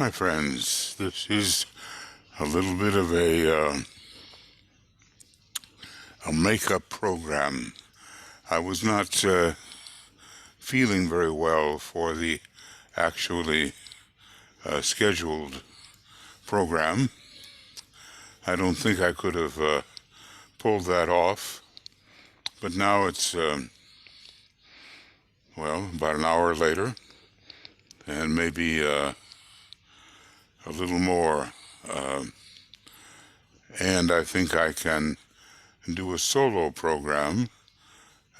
Hi friends, this is a little bit of a makeup program. I was not feeling very well for the actually scheduled program. I don't think I could have pulled that off, but now it's, about an hour later, and maybe a little more, and I think I can do a solo program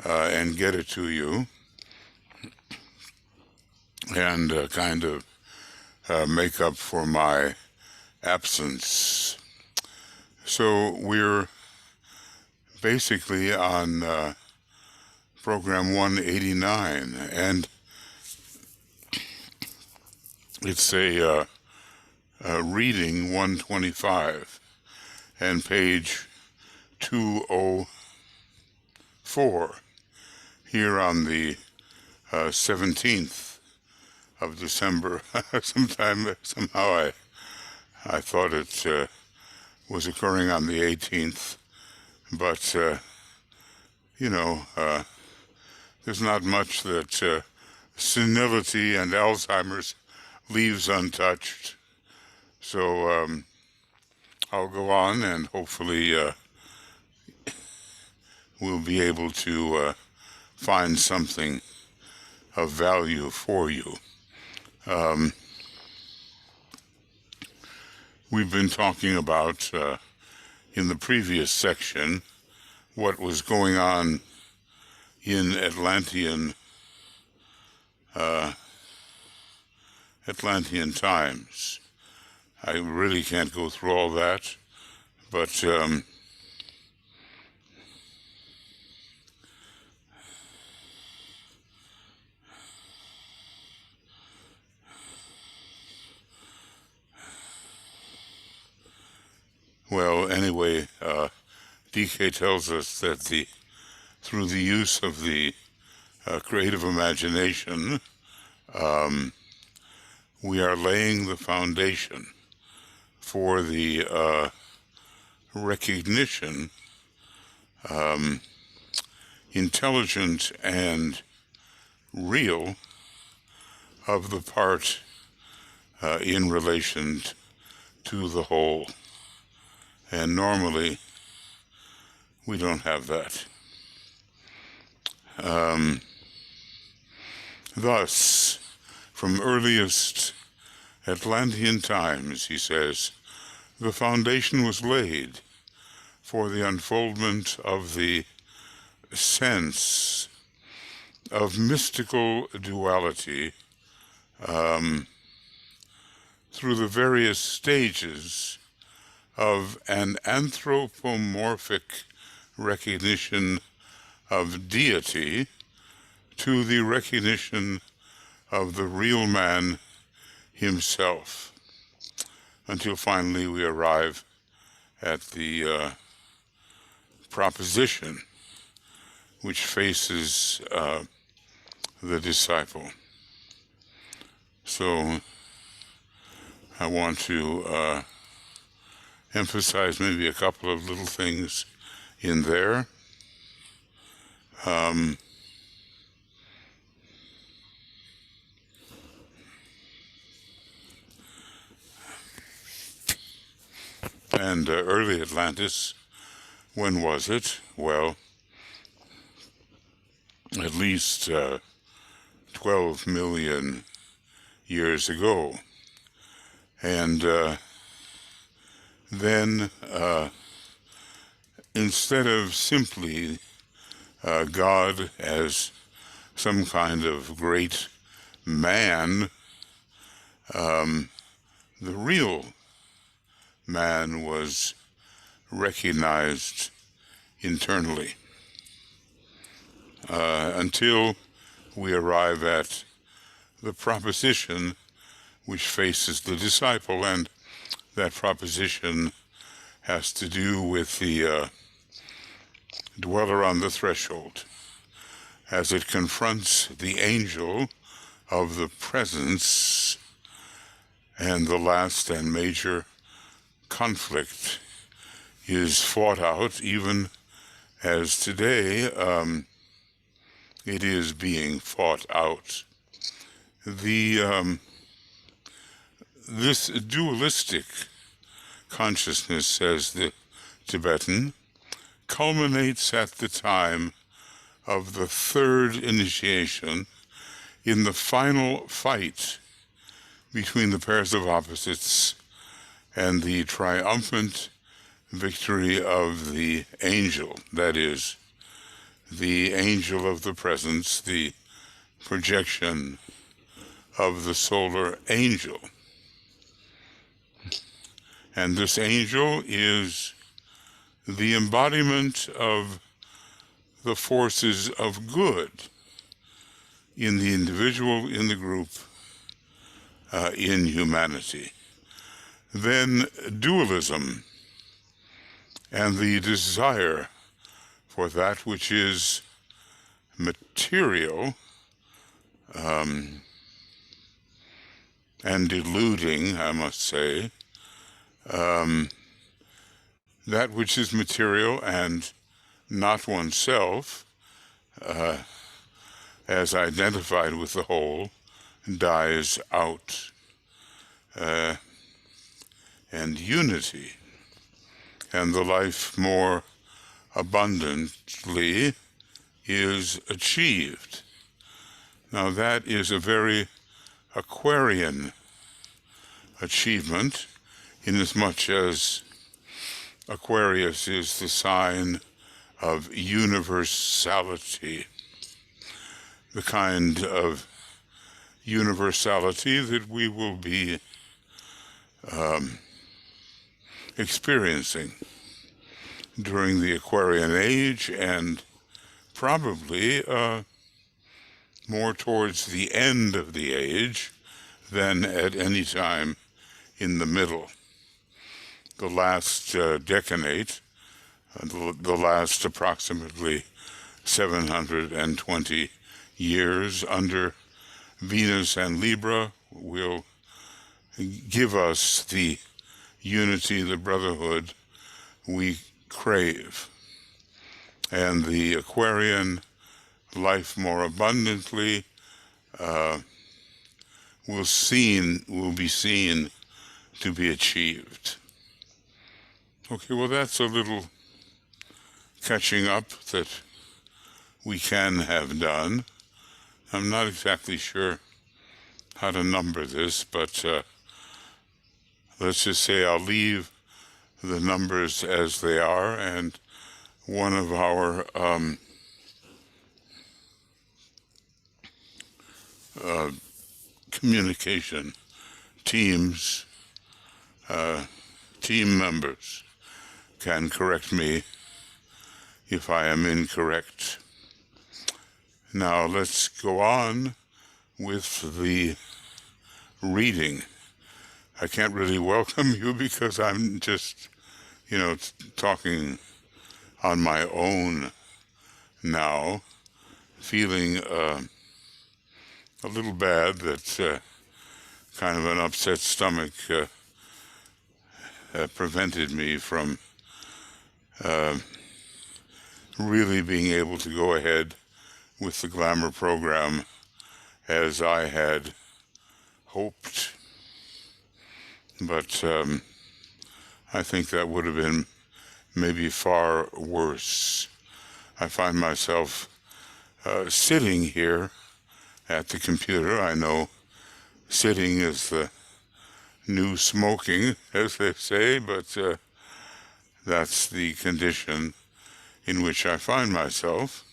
and get it to you and kind of make up for my absence. So we're basically on program 189, and it's a reading 125 and page 204 here on the 17th of December. Somehow I thought it was occurring on the 18th, but there's not much that senility and Alzheimer's leaves untouched. So I'll go on, and hopefully we'll be able to find something of value for you. We've been talking about, in the previous section, what was going on in Atlantean times. I really can't go through all that, but anyway, DK tells us that through the use of the creative imagination, we are laying the foundation for the recognition, intelligent and real, of the part in relation to the whole. And normally, we don't have that. Thus, from earliest Atlantean times, he says, the foundation was laid for the unfoldment of the sense of mystical duality through the various stages of an anthropomorphic recognition of deity to the recognition of the real man himself, until finally we arrive at the proposition which faces the disciple. So I want to emphasize maybe a couple of little things in there. And early Atlantis, when was it? Well, at least 12 million years ago. And then instead of simply God as some kind of great man, the real man was recognized internally until we arrive at the proposition which faces the disciple, and that proposition has to do with the dweller on the threshold as it confronts the angel of the presence and the last and major conflict is fought out, even as today it is being fought out. This dualistic consciousness, says the Tibetan, culminates at the time of the third initiation in the final fight between the pairs of opposites and the triumphant victory of the angel, that is, the angel of the presence, the projection of the solar angel. And this angel is the embodiment of the forces of good in the individual, in the group, in humanity. Then dualism and the desire for that which is material and deluding, I must say, that which is material and not oneself, as identified with the whole, dies out. And unity and the life more abundantly is achieved. Now that is a very Aquarian achievement, inasmuch as Aquarius is the sign of universality, the kind of universality that we will be experiencing during the Aquarian age, and probably more towards the end of the age than at any time in the middle. The last decanate, the last approximately 720 years under Venus and Libra, will give us the unity, the brotherhood we crave. And the Aquarian life more abundantly will be seen to be achieved. Okay, well, that's a little catching up that we can have done. I'm not exactly sure how to number this, but let's just say I'll leave the numbers as they are, and one of our communication team members can correct me if I am incorrect. Now let's go on with the reading. I can't really welcome you because I'm just, talking on my own now, feeling a little bad that kind of an upset stomach prevented me from really being able to go ahead with the Glamour program as I had hoped. But I think that would have been maybe far worse. I find myself sitting here at the computer. I know sitting is the new smoking, as they say, but that's the condition in which I find myself,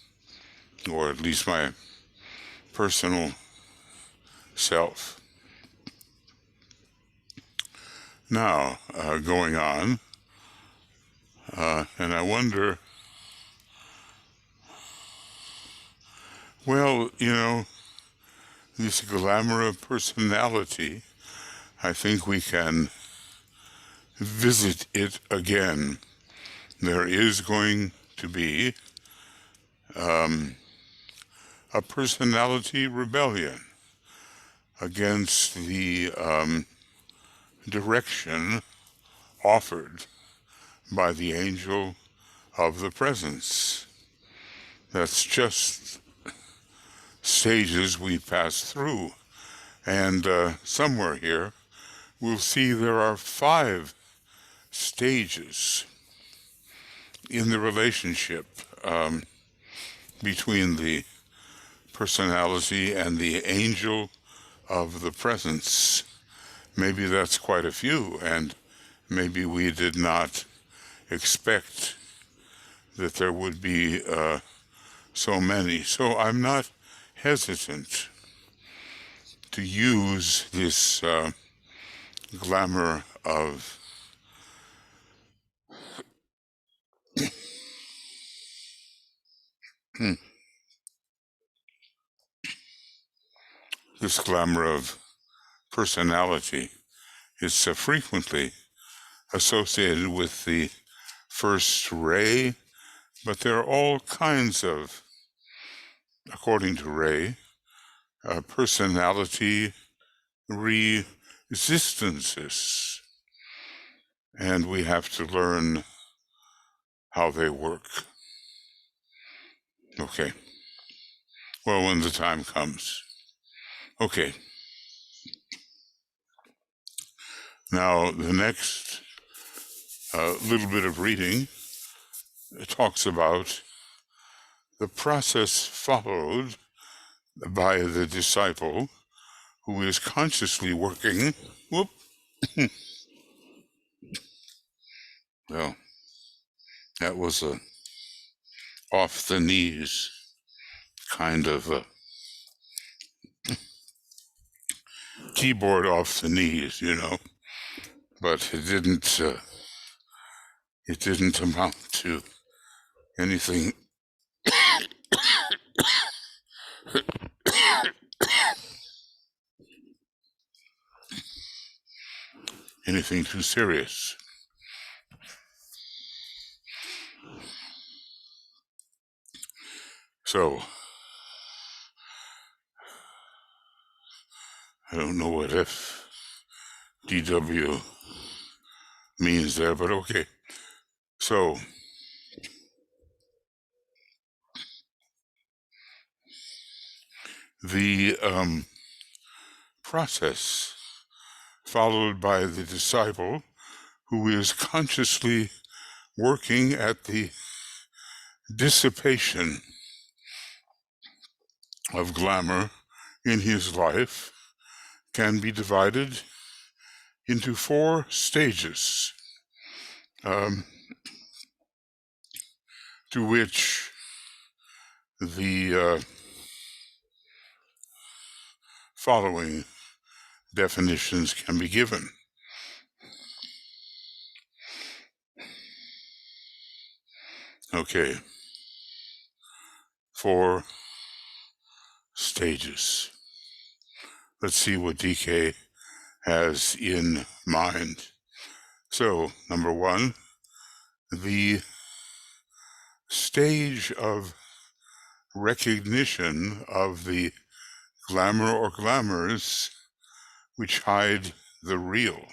or at least my personal self. Now, going on, and I wonder, well, this glamour of personality, I think we can visit it again. There is going to be a personality rebellion against the direction offered by the angel of the presence. That's just stages we pass through. And somewhere here, we'll see there are 5 stages in the relationship between the personality and the angel of the presence. Maybe that's quite a few, and maybe we did not expect that there would be so many. So I'm not hesitant to use this glamour of this glamour of personality is frequently associated with the first ray, but there are all kinds of, according to Ray, personality resistances, and we have to learn how they work. Okay. Well, when the time comes. Okay. Now, the next little bit of reading talks about the process followed by the disciple who is consciously working. Whoop. Well, that was a off the knees kind of keyboard off the knees, you know, but it didn't amount to anything anything too serious. So I don't know what FDW means there, but okay. So the process followed by the disciple who is consciously working at the dissipation of glamour in his life can be divided into 4 stages, to which the following definitions can be given. Okay, 4 stages. Let's see what DK has in mind. So, number 1, the stage of recognition of the glamour or glamours which hide the real.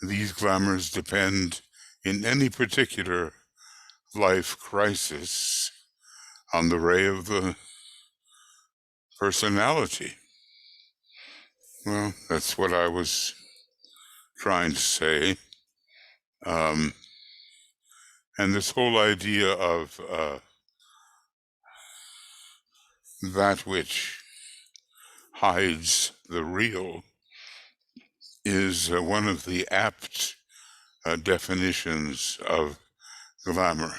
These glamours depend in any particular life crisis on the ray of the personality. Well, that's what I was trying to say. And this whole idea of that which hides the real is one of the apt definitions of glamour.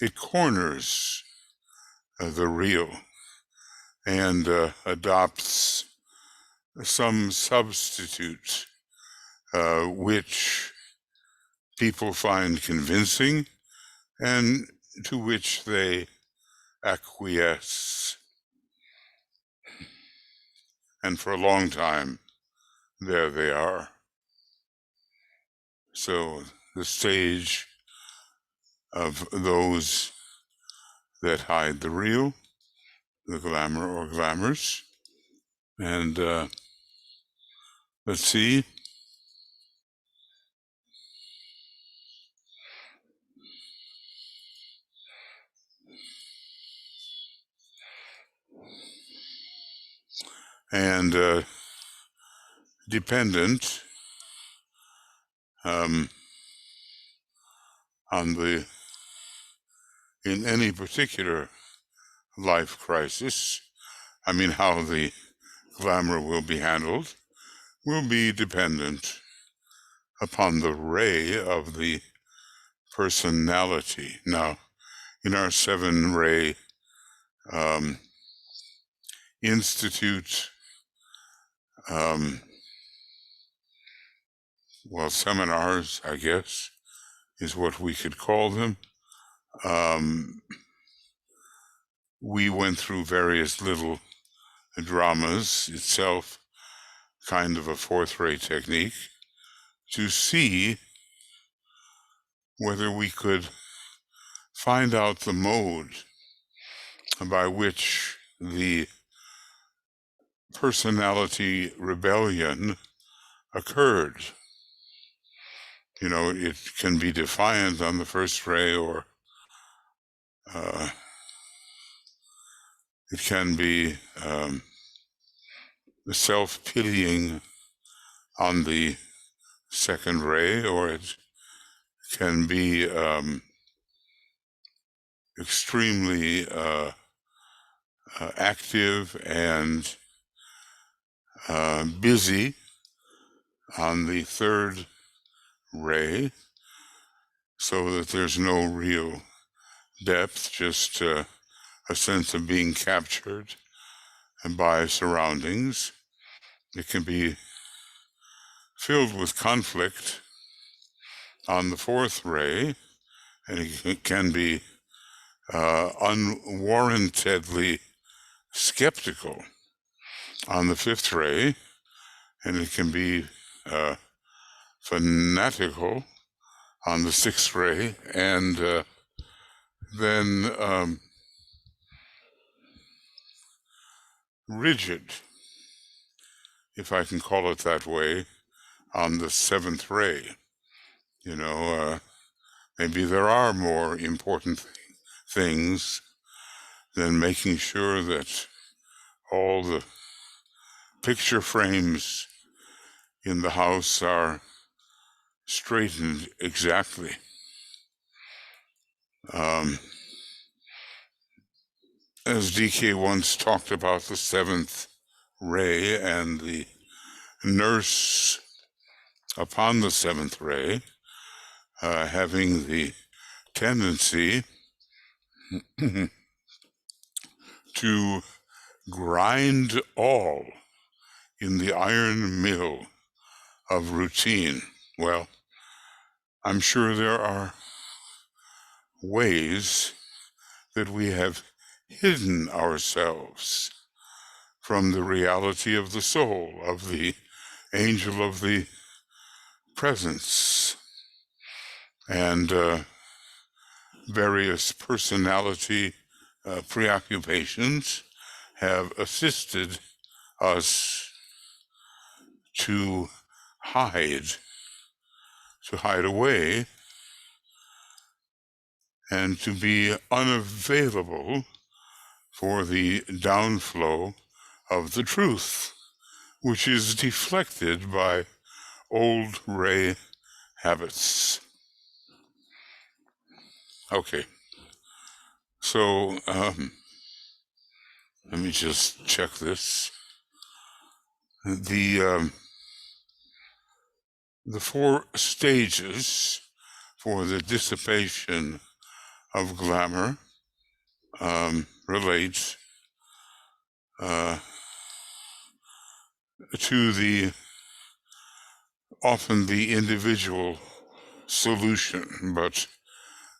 It corners the real and adopts some substitute which people find convincing and to which they acquiesce. And for a long time, there they are. So the stage of those that hide the real, the glamour or glamours, and Let's see. And dependent on in any particular life crisis, I mean, how the glamour will be handled will be dependent upon the ray of the personality. Now, in our 7-ray institute, seminars, I guess, is what we could call them. We went through various little dramas, itself kind of a 4th-ray technique, to see whether we could find out the mode by which the personality rebellion occurred. You know, it can be defiant on the 1st ray, or it can be self-pitying on the 2nd ray, or it can be extremely active and busy on the 3rd ray, so that there's no real depth, just a sense of being captured by surroundings. It can be filled with conflict on the 4th ray, and it can be unwarrantedly skeptical on the 5th ray, and it can be fanatical on the 6th ray, and then rigid, if I can call it that way, on the 7th ray. You know, maybe there are more important things than making sure that all the picture frames in the house are straightened exactly. As DK once talked about the 7th ray and the nurse upon the 7th ray having the tendency to grind all in the iron mill of routine. Well, I'm sure there are ways that we have hidden ourselves from the reality of the soul, of the angel of the presence, and various personality preoccupations have assisted us to hide away, and to be unavailable for the downflow of the truth, which is deflected by old ray habits. Okay, so let me just check this. The 4 stages for the dissipation of glamour relates to often the individual solution, but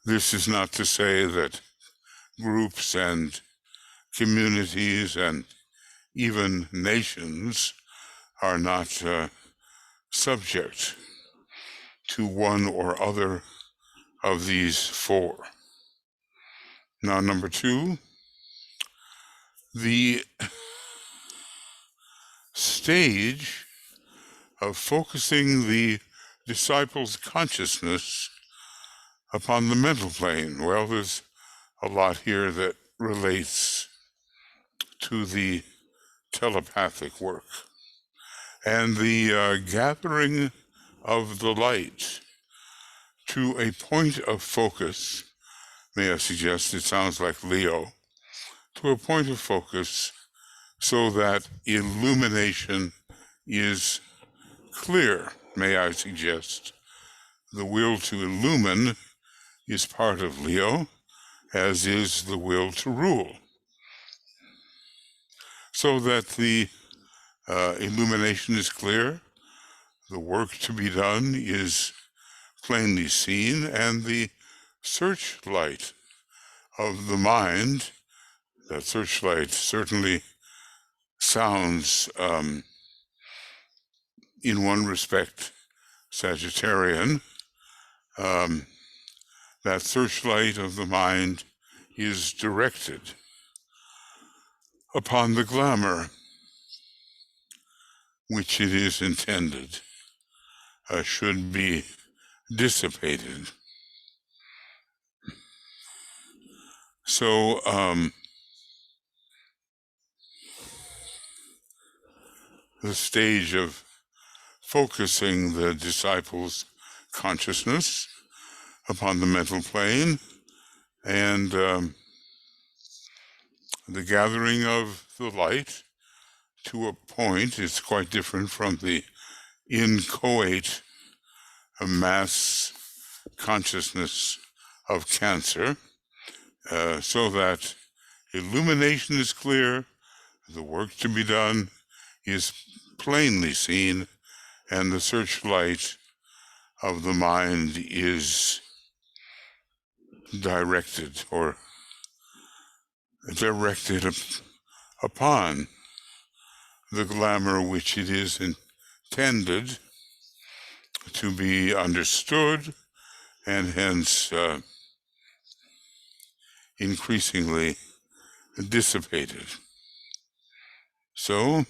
this is not to say that groups and communities and even nations are not subject to one or other of these 4. Now, number 2, the stage of focusing the disciple's consciousness upon the mental plane. Well, there's a lot here that relates to the telepathic work and the gathering of the light to a point of focus. May I suggest, it sounds like Leo, to a point of focus so that illumination is clear. May I suggest, the will to illumine is part of Leo, as is the will to rule. So that the illumination is clear, the work to be done is plainly seen, and the searchlight of the mind, that searchlight certainly sounds, in one respect, Sagittarian. That searchlight of the mind is directed upon the glamour which it is intended should be dissipated. So the stage of focusing the disciple's consciousness upon the mental plane and the gathering of the light to a point is quite different from the inchoate mass consciousness of Cancer, so that illumination is clear, the work to be done is plainly seen, and the searchlight of the mind is directed upon the glamour which it is intended to be understood and hence increasingly dissipated. So,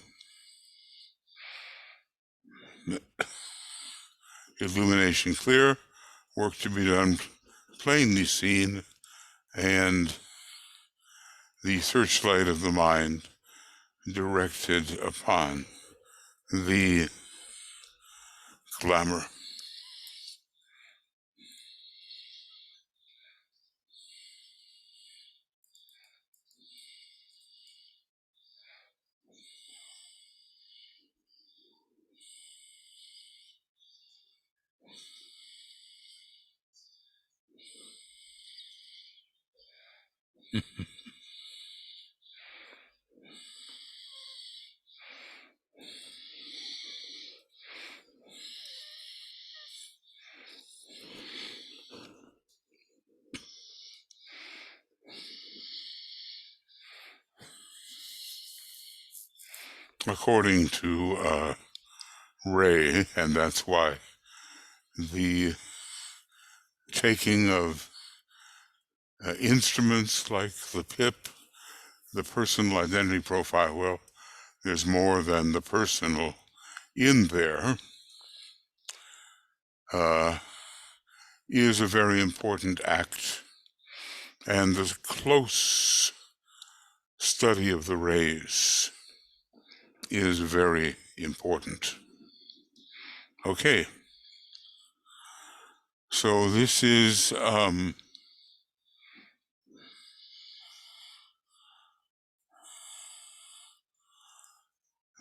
illumination clear, work to be done plainly seen, and the searchlight of the mind directed upon the glamour. According to Ray, and that's why the taking of instruments like the PIP, the personal identity profile, well, there's more than the personal in there, is a very important act, and the close study of the rays is very important. Okay, so this is the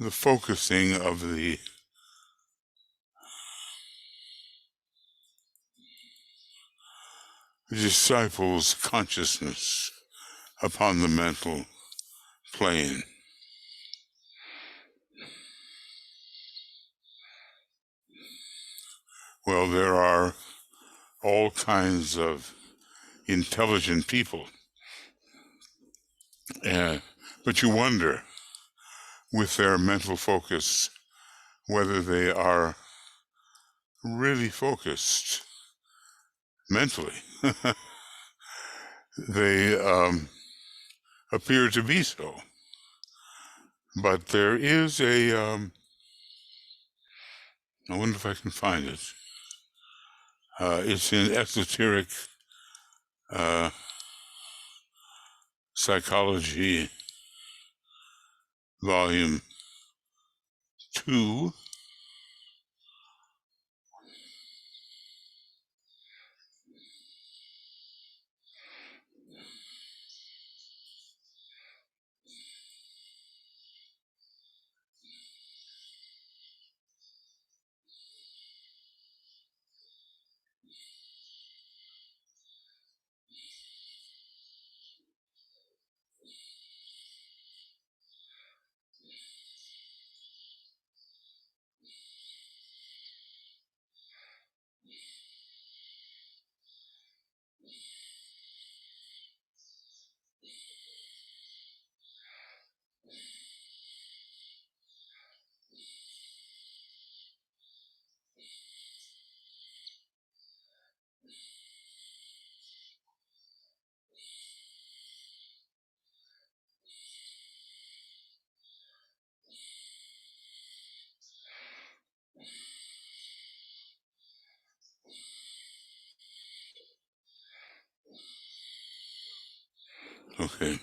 focusing of the disciple's consciousness upon the mental plane. Well, there are all kinds of intelligent people, but you wonder, with their mental focus, whether they are really focused mentally. They appear to be so. But there is a I wonder if I can find it. It's in Esoteric Psychology, Volume 2. Okay.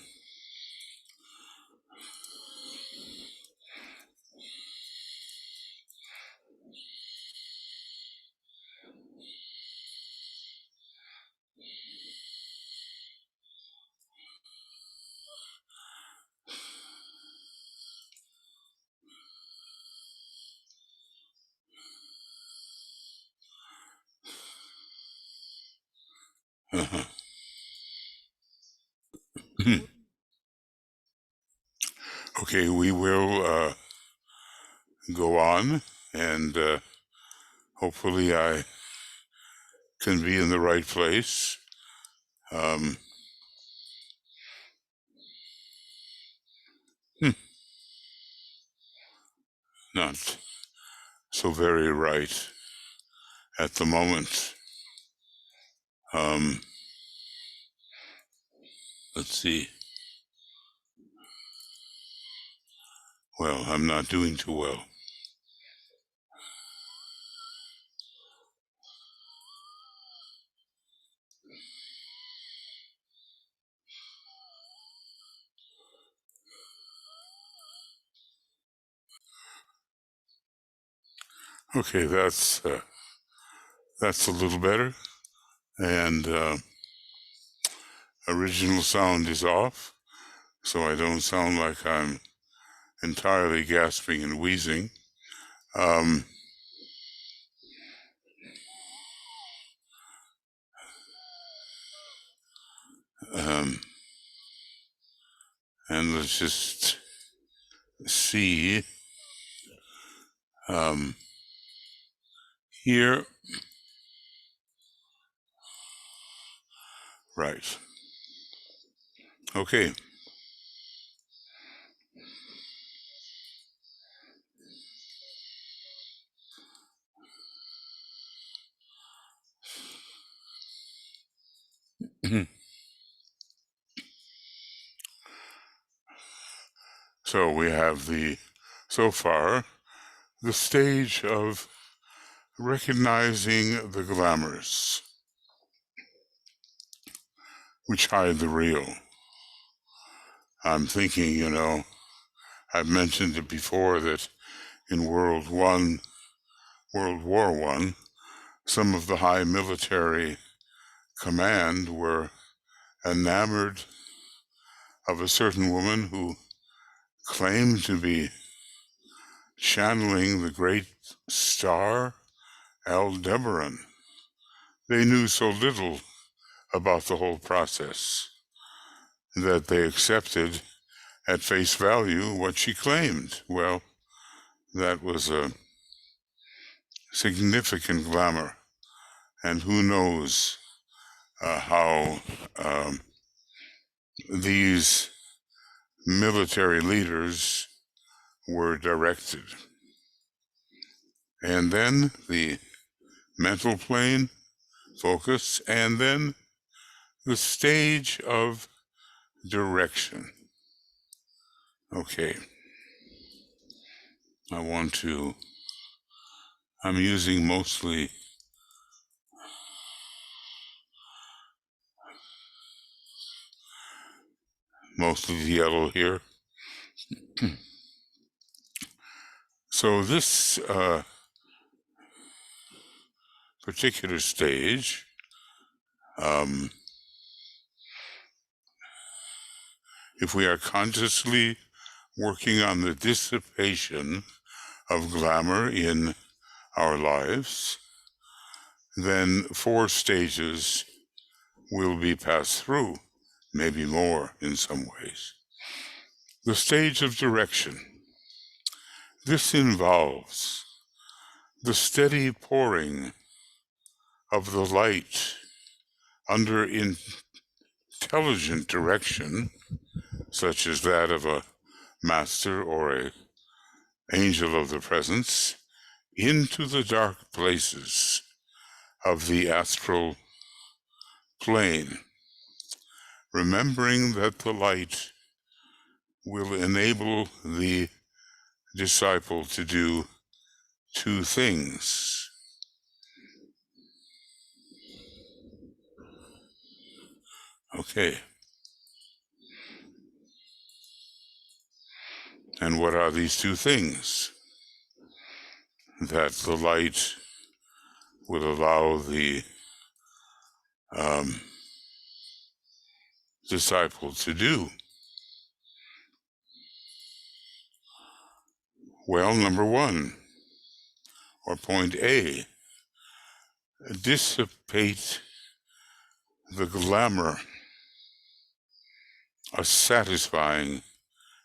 Uh-huh. Okay, we will go on, and hopefully I can be in the right place. Not so very right at the moment. Let's see. Well, I'm not doing too well. Okay, that's a little better, and original sound is off, so I don't sound like I'm entirely gasping and wheezing. And let's just see here. Right. Okay. So we have so far, the stage of recognizing the glamours, which hide the real. I'm thinking, I've mentioned it before that in World War I, some of the high military command were enamored of a certain woman who claimed to be channeling the great star Aldebaran. They knew so little about the whole process that they accepted at face value what she claimed. Well, that was a significant glamour, and who knows how these military leaders were directed. And then the mental plane, focus, and then the stage of direction. Okay. I want to I'm using mostly the yellow here. So this particular stage if we are consciously working on the dissipation of glamour in our lives, then 4 stages will be passed through, maybe more in some ways. The stage of direction. This involves the steady pouring of the light under intelligent direction, such as that of a master or an angel of the presence, into the dark places of the astral plane, remembering that the light will enable the disciple to do 2 things. Okay. And what are these 2 things? That the light will allow the disciple to do. Well, number 1, or point A, dissipate the glamour, a satisfying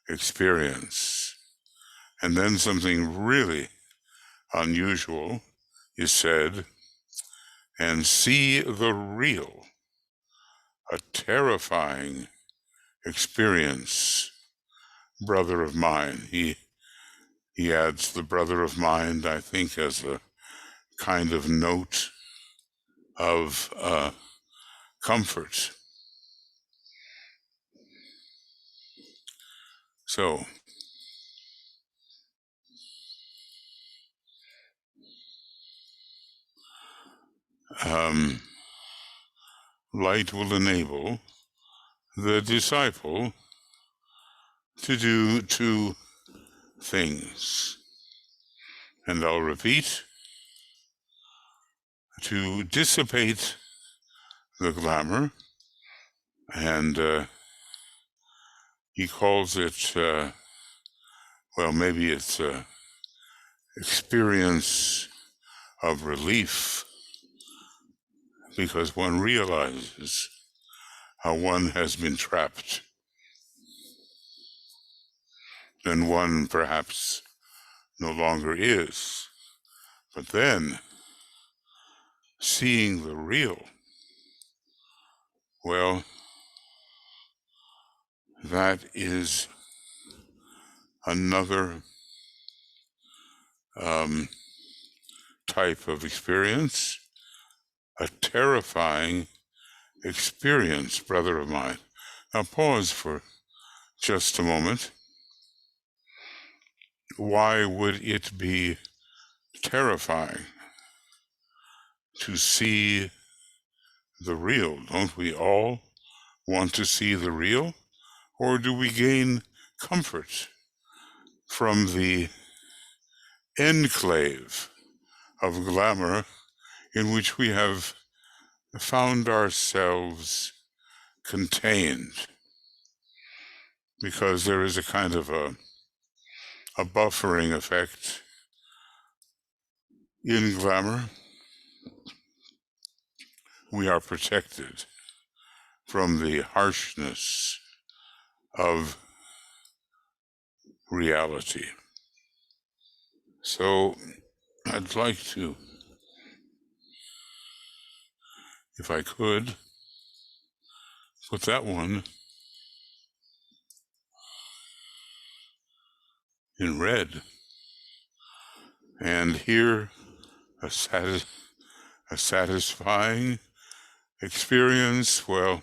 experience. And then something really unusual is said, and see the real, a terrifying experience, brother of mine. He adds the brother of mine, I think, as a kind of note of comfort. So, light will enable the disciple to do 2 things. And I'll repeat, to dissipate the glamour, and he calls it, well, maybe it's experience of relief, because one realizes how one has been trapped. Then one perhaps no longer is. But then, seeing the real, well, that is another type of experience, a terrifying experience, brother of mine. Now pause for just a moment. Why would it be terrifying to see the real? Don't we all want to see the real? Or do we gain comfort from the enclave of glamour in which we have found ourselves contained? Because there is a kind of a buffering effect in glamour. We are protected from the harshness of reality. So I'd like to, if I could, put that one in red, and here a satisfying experience. Well,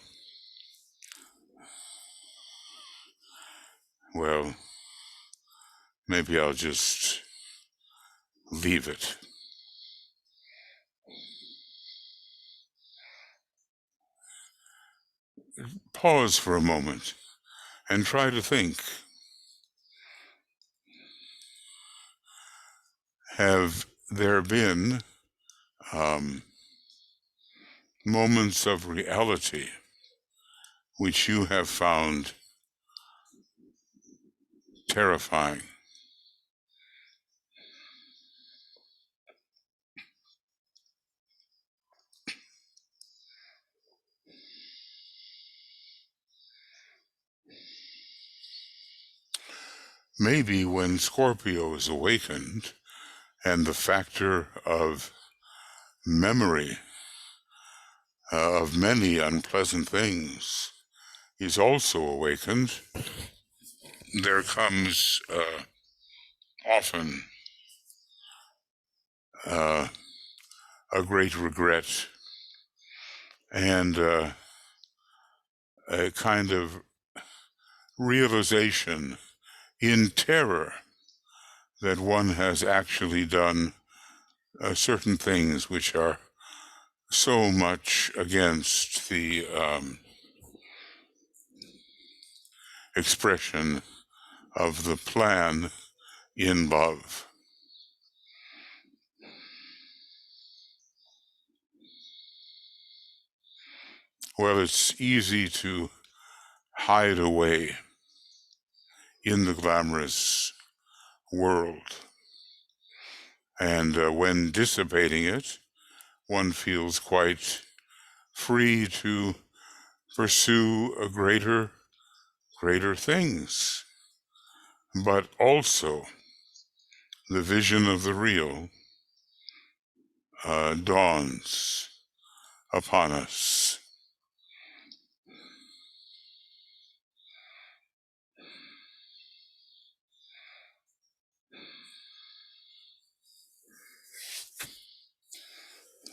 maybe I'll just leave it. pause for a moment and try to think. Have there been moments of reality which you have found terrifying? Maybe when Scorpio is awakened and the factor of memory of many unpleasant things is also awakened, there comes often a great regret and a kind of realization in terror that one has actually done certain things which are so much against the expression of the plan in love. Well, it's easy to hide away in the glamorous world. And when dissipating it, one feels quite free to pursue a greater things. But also, the vision of the real dawns upon us.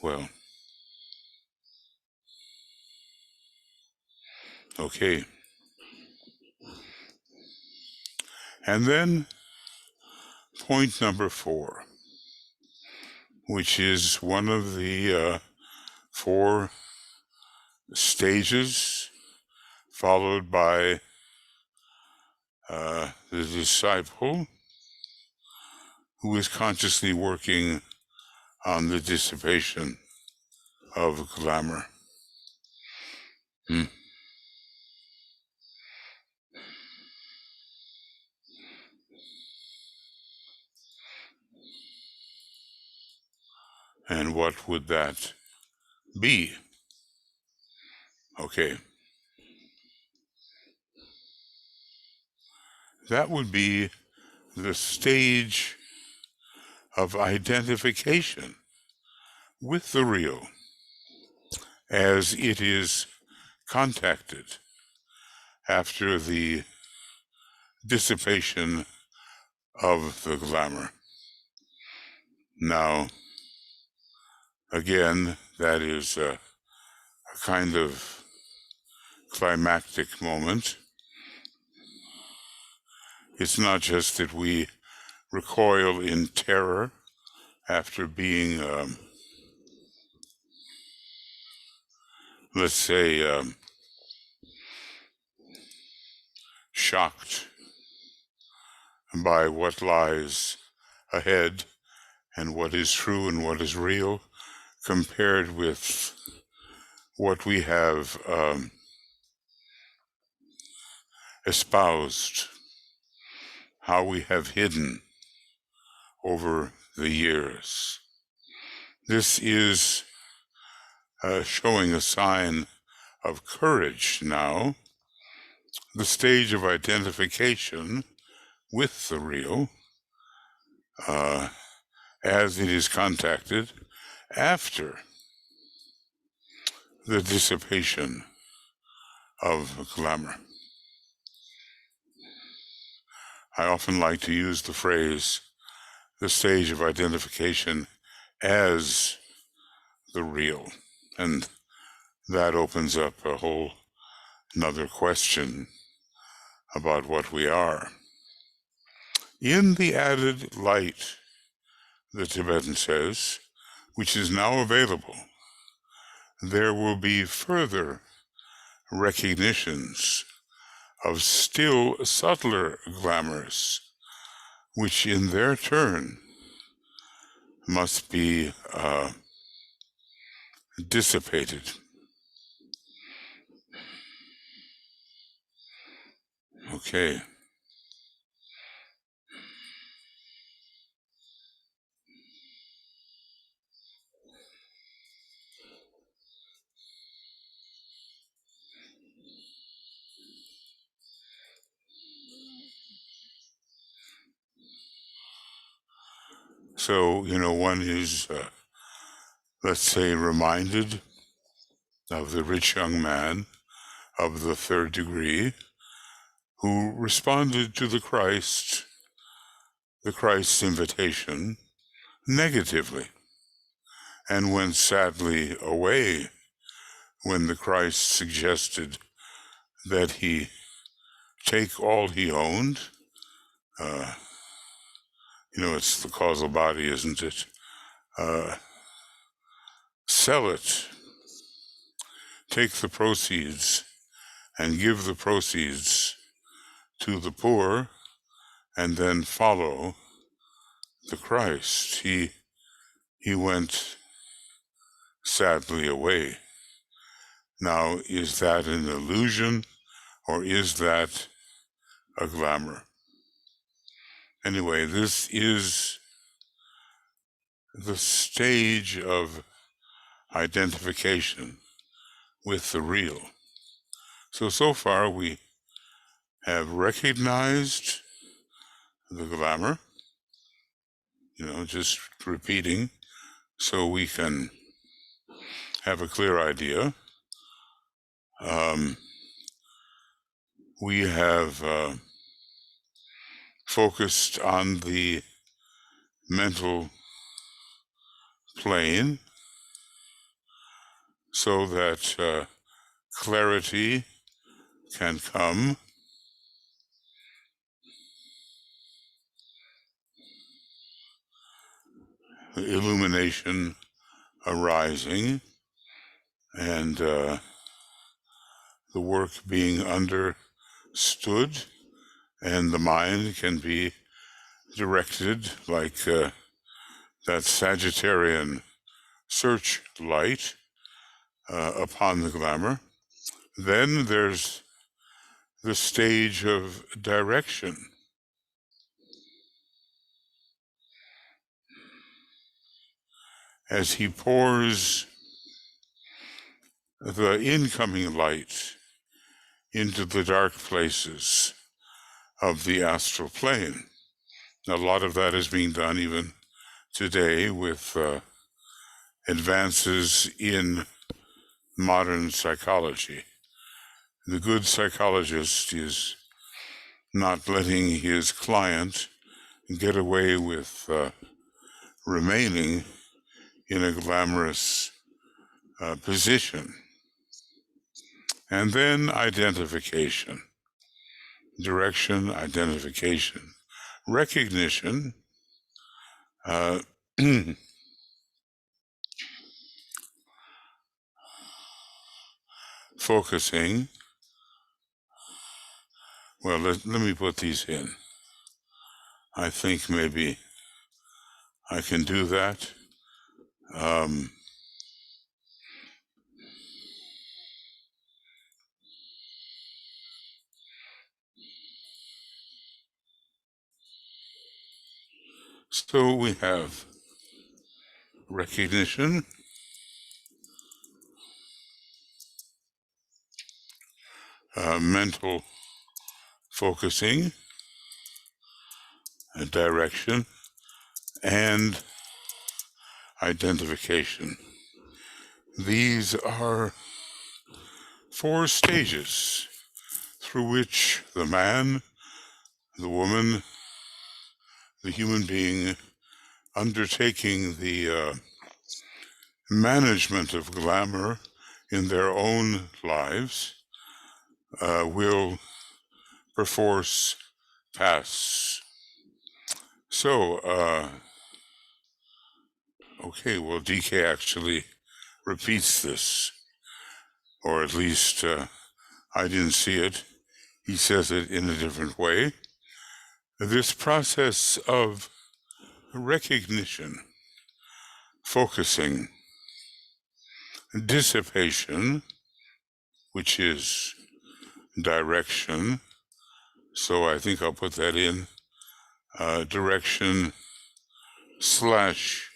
Well, okay. And then point number 4, which is one of the 4 stages followed by the disciple who is consciously working on the dissipation of glamour. And what would that be? Okay. That would be the stage of identification with the real as it is contacted after the dissipation of the glamour. Now, again, that is a kind of climactic moment. It's not just that we recoil in terror after being, let's say, shocked by what lies ahead and what is true and what is real compared with what we have espoused, how we have hidden over the years. This is showing a sign of courage now, the stage of identification with the real as it is contacted after the dissipation of glamour. I often like to use the phrase, the stage of identification as the real, and that opens up a whole another question about what we are. In the added light, the Tibetan says, which is now available, there will be further recognitions of still subtler glamours, which in their turn must be dissipated. Okay. So, one is, let's say, reminded of the rich young man of the third degree who responded to the Christ's invitation negatively and went sadly away when the Christ suggested that he take all he owned. It's the causal body, isn't it? Sell it, take the proceeds, and give the proceeds to the poor, and then follow the Christ. He went sadly away. Now, is that an illusion, or is that a glamour? Anyway, this is the stage of identification with the real. So far we have recognized the glamour, just repeating so we can have a clear idea. We have focused on the mental plane so that clarity can come, illumination arising, and the work being understood, and the mind can be directed like that Sagittarian searchlight upon the glamour. Then there's the stage of direction. As he pours the incoming light into the dark places of the astral plane. A lot of that is being done even today with advances in modern psychology. The good psychologist is not letting his client get away with remaining in a glamorous position. And then identification, direction, identification, recognition, focusing. Well, let me put these in. I think maybe I can do that. So we have recognition, mental focusing, direction, and identification. These are 4 stages through which the man, the woman, the human being undertaking the management of glamour in their own lives will perforce pass. So, okay, well, DK actually repeats this, or at least I didn't see it. He says it in a different way. This process of recognition, focusing, dissipation, which is direction, so I think I'll put that in, direction slash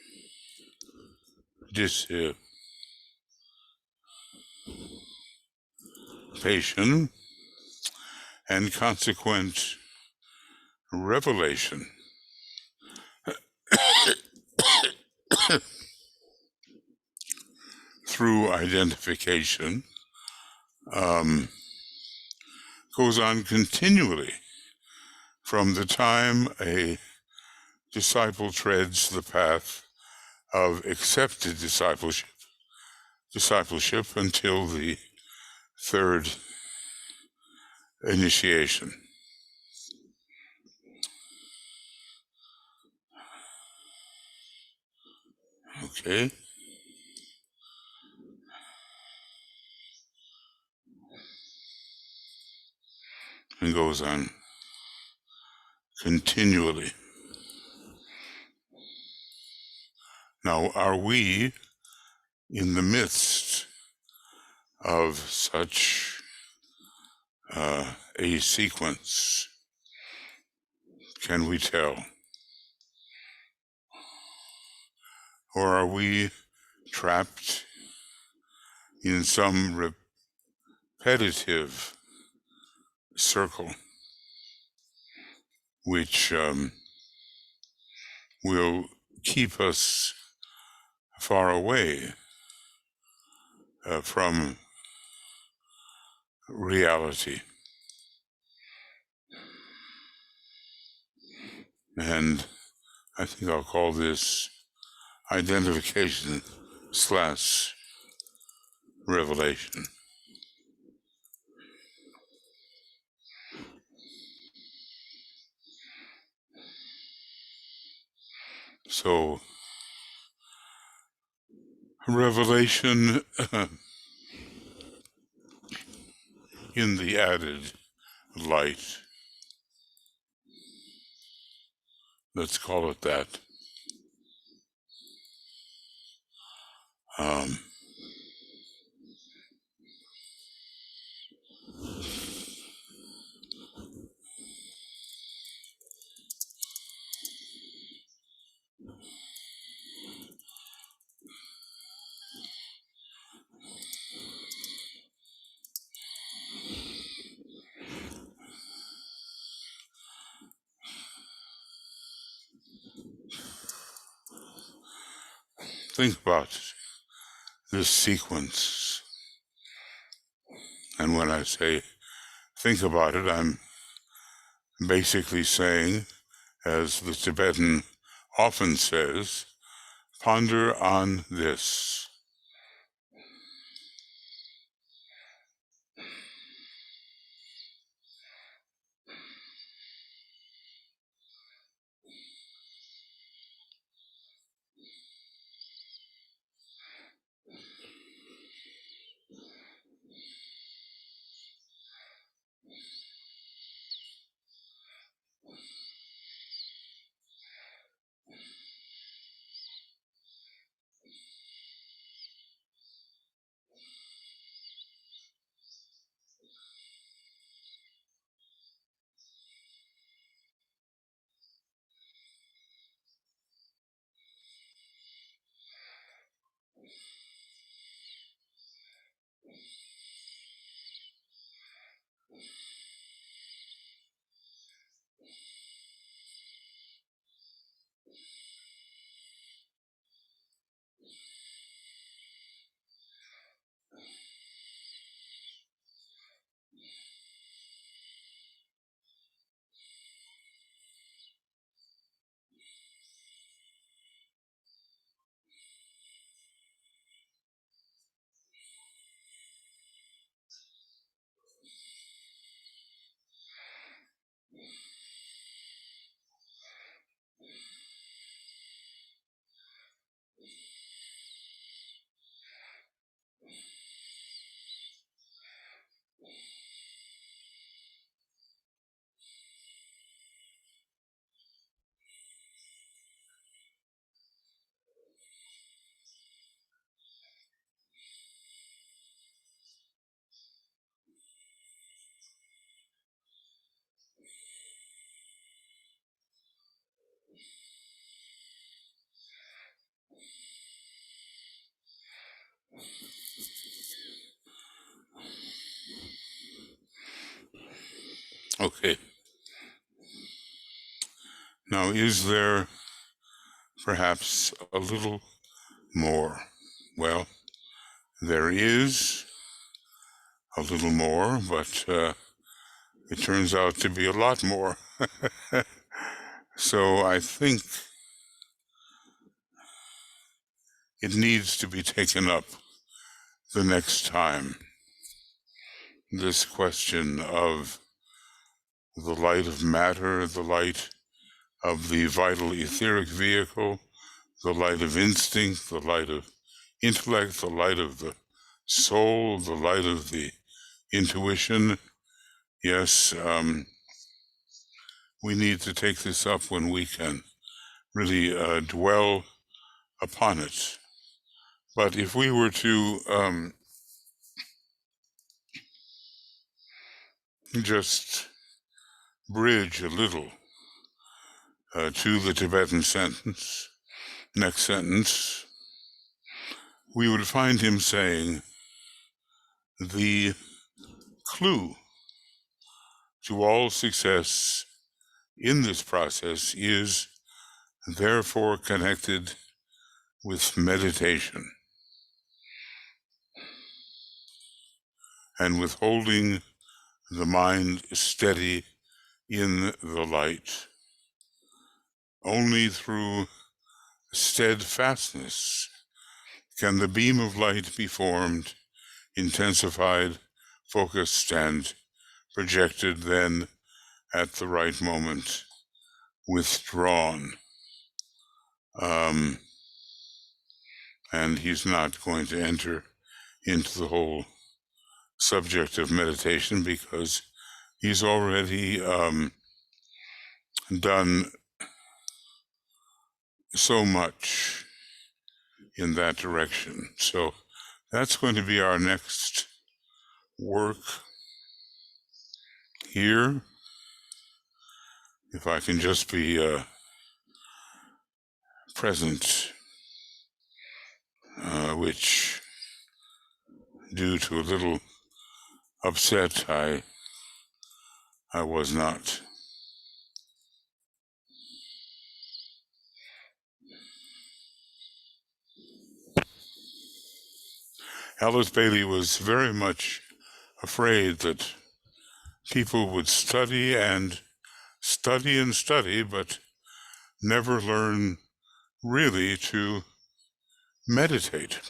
dissipation, and consequent revelation. Through identification, goes on continually from the time a disciple treads the path of accepted discipleship until the third initiation. Okay. And goes on continually. Now, are we in the midst of such a sequence? Can we tell? Or are we trapped in some repetitive circle which will keep us far away from reality? And I think I'll call this identification slash revelation. So, revelation in the added light. Let's call it that. Think about this sequence. And when I say think about it, I'm basically saying, as the Tibetan often says, ponder on this. Okay. Now, is there perhaps a little more? Well, there is a little more, but it turns out to be a lot more. So I think it needs to be taken up the next time. This question of the light of matter, the light of the vital etheric vehicle, the light of instinct, the light of intellect, the light of the soul, the light of the intuition. Yes, we need to take this up when we can really dwell upon it. But if we were to just bridge a little to the Tibetan next sentence, we would find him saying, the clue to all success in this process is therefore connected with meditation and with holding the mind steady in the light. Only through steadfastness can the beam of light be formed, intensified, focused, and projected, then at the right moment withdrawn. And he's not going to enter into the whole subject of meditation because he's already done so much in that direction. So that's going to be our next work here. If I can just be present, which, due to a little upset, I was not. Alice Bailey was very much afraid that people would study and study, but never learn really to meditate.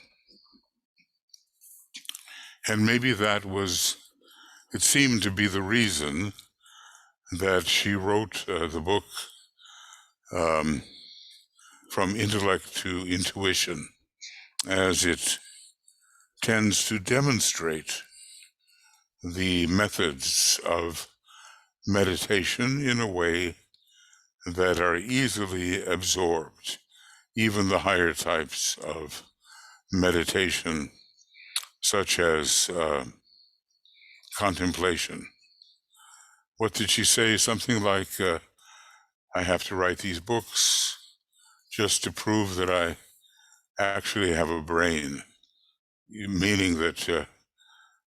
And maybe it seemed to be the reason that she wrote the book From Intellect to Intuition, as it tends to demonstrate the methods of meditation in a way that are easily absorbed, even the higher types of meditation, such as contemplation. What did she say? Something like, I have to write these books just to prove that I actually have a brain, meaning that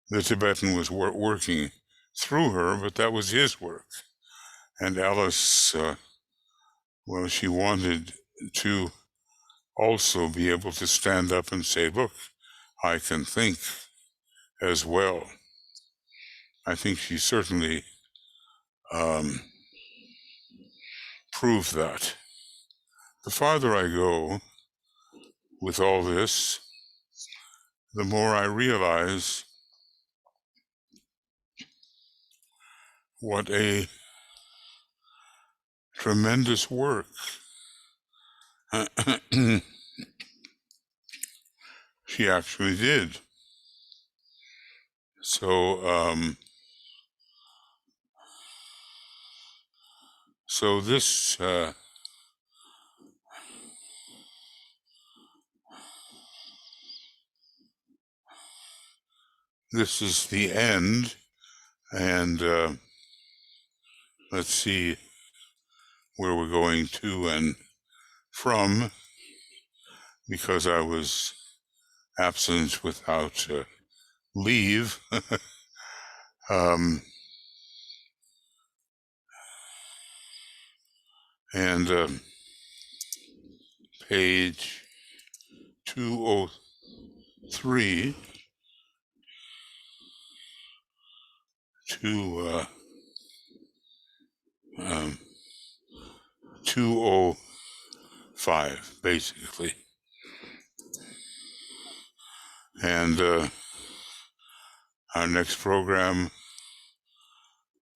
the Tibetan was working through her, but that was his work. And Alice, she wanted to also be able to stand up and say, look, I can think as well. I think she certainly proved that. The farther I go with all this, the more I realize what a tremendous work she actually did. So, this this is the end, and let's see where we're going to and from, because I was absent without leave. And page 203 to 205, basically. And our next program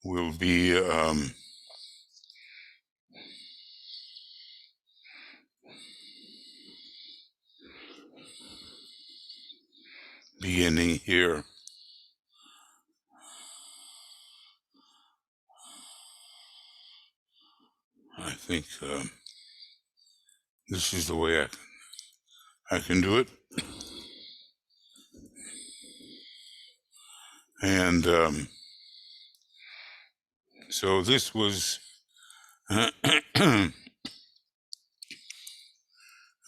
will be beginning here. I think this is the way I can do it. And so this was the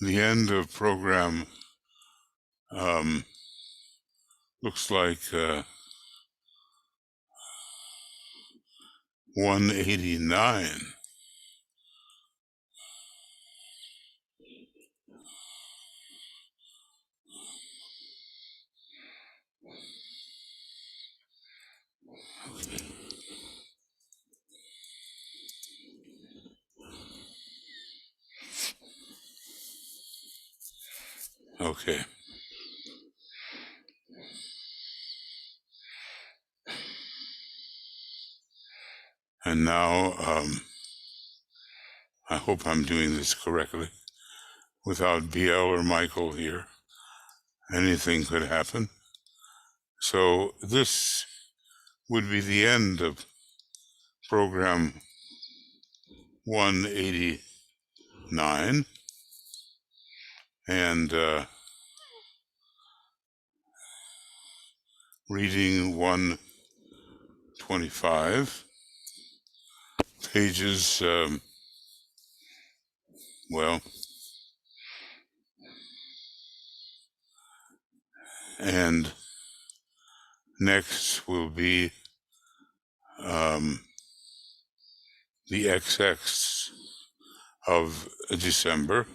end of program, looks like 189. Okay. And now, I hope I'm doing this correctly. Without BL or Michael here, anything could happen. So this would be the end of program 189. And reading 125, pages, well, and next will be the XX of December,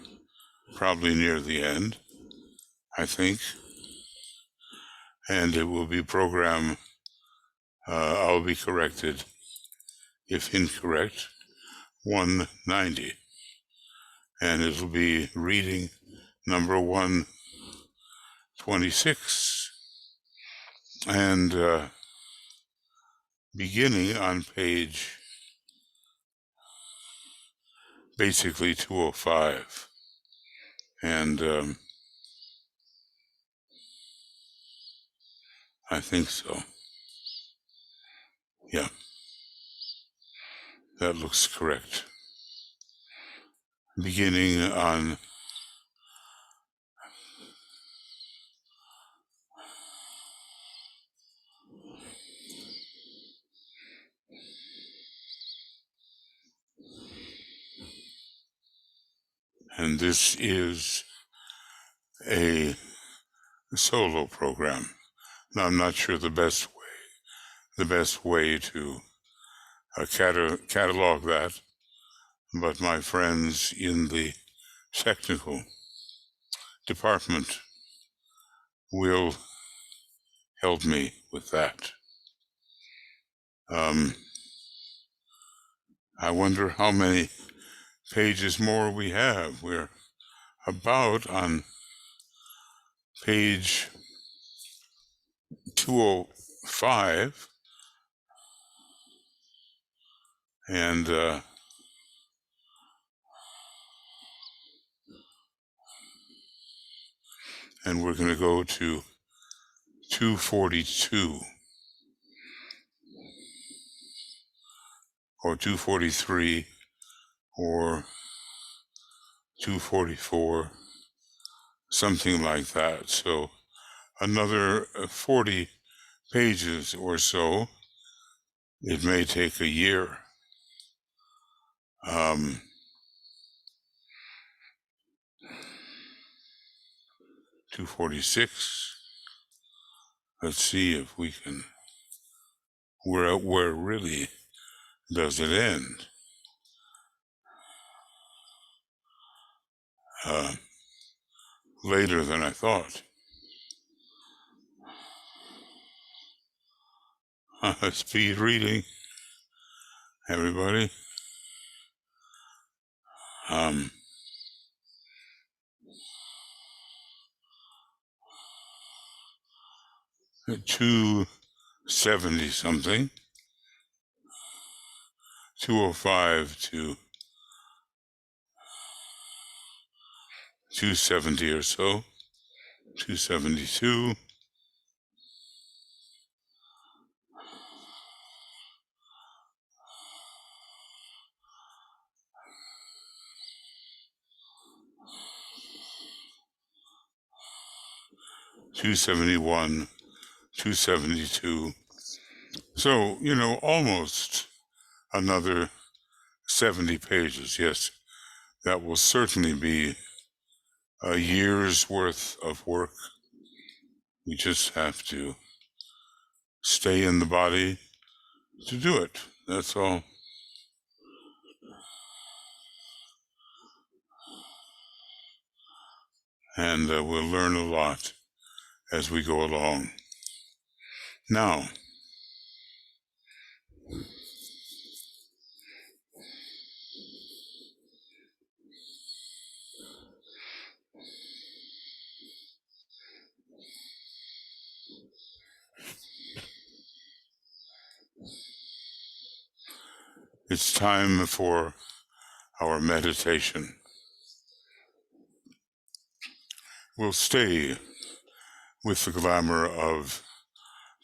probably near the end, I think. And it will be program, I'll be corrected if incorrect, 190. And it'll be reading number 126. And beginning on page basically 205. And I think so. Yeah, that looks correct. Beginning on and this is a solo program. Now, I'm not sure the best way to catalog that, but my friends in the technical department will help me with that. I wonder how many pages more we have. We're about on page 205, and we're going to go to 242 or 243 or 244, something like that. So another 40 pages or so. It may take a year. 246. Let's see if we can, where really does it end? later than I thought. Speed reading, everybody. 270 something, 205 to 270 or so, 272. 271, 272. So, almost another 70 pages. Yes, that will certainly be a year's worth of work. We just have to stay in the body to do it. That's all. And we'll learn a lot as we go along. Now, it's time for our meditation. We'll stay with the glamour of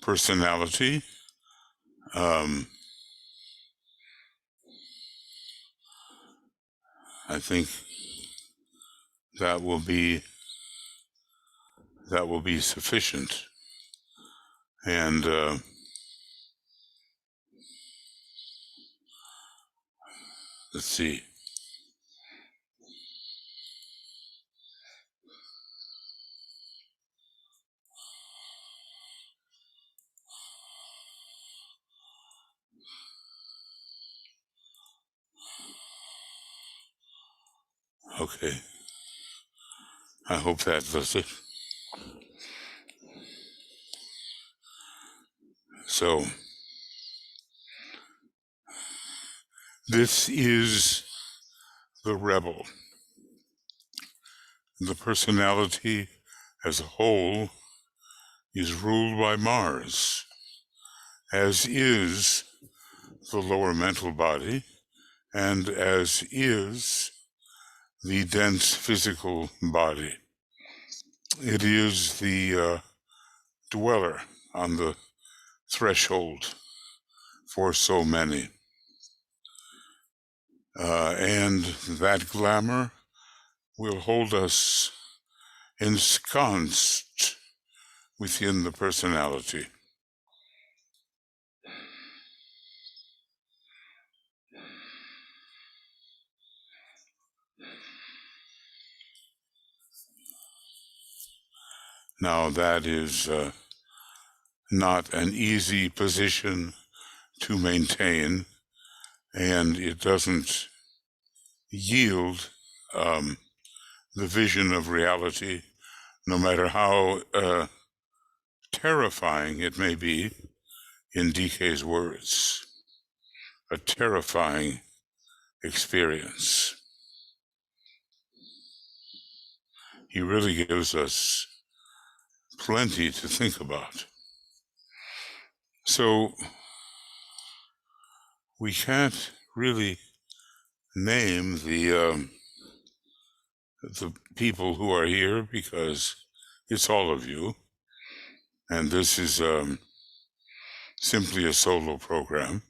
personality. I think that will be sufficient. And let's see. Okay. I hope that does it. So, this is the rebel. The personality as a whole is ruled by Mars, as is the lower mental body, and as is the dense physical body. It is the dweller on the threshold for so many. And that glamour will hold us ensconced within the personality. Now, that is not an easy position to maintain, and it doesn't yield the vision of reality, no matter how terrifying it may be, in DK's words. A terrifying experience. He really gives us plenty to think about. So, we can't really name the people who are here because it's all of you, and this is simply a solo program.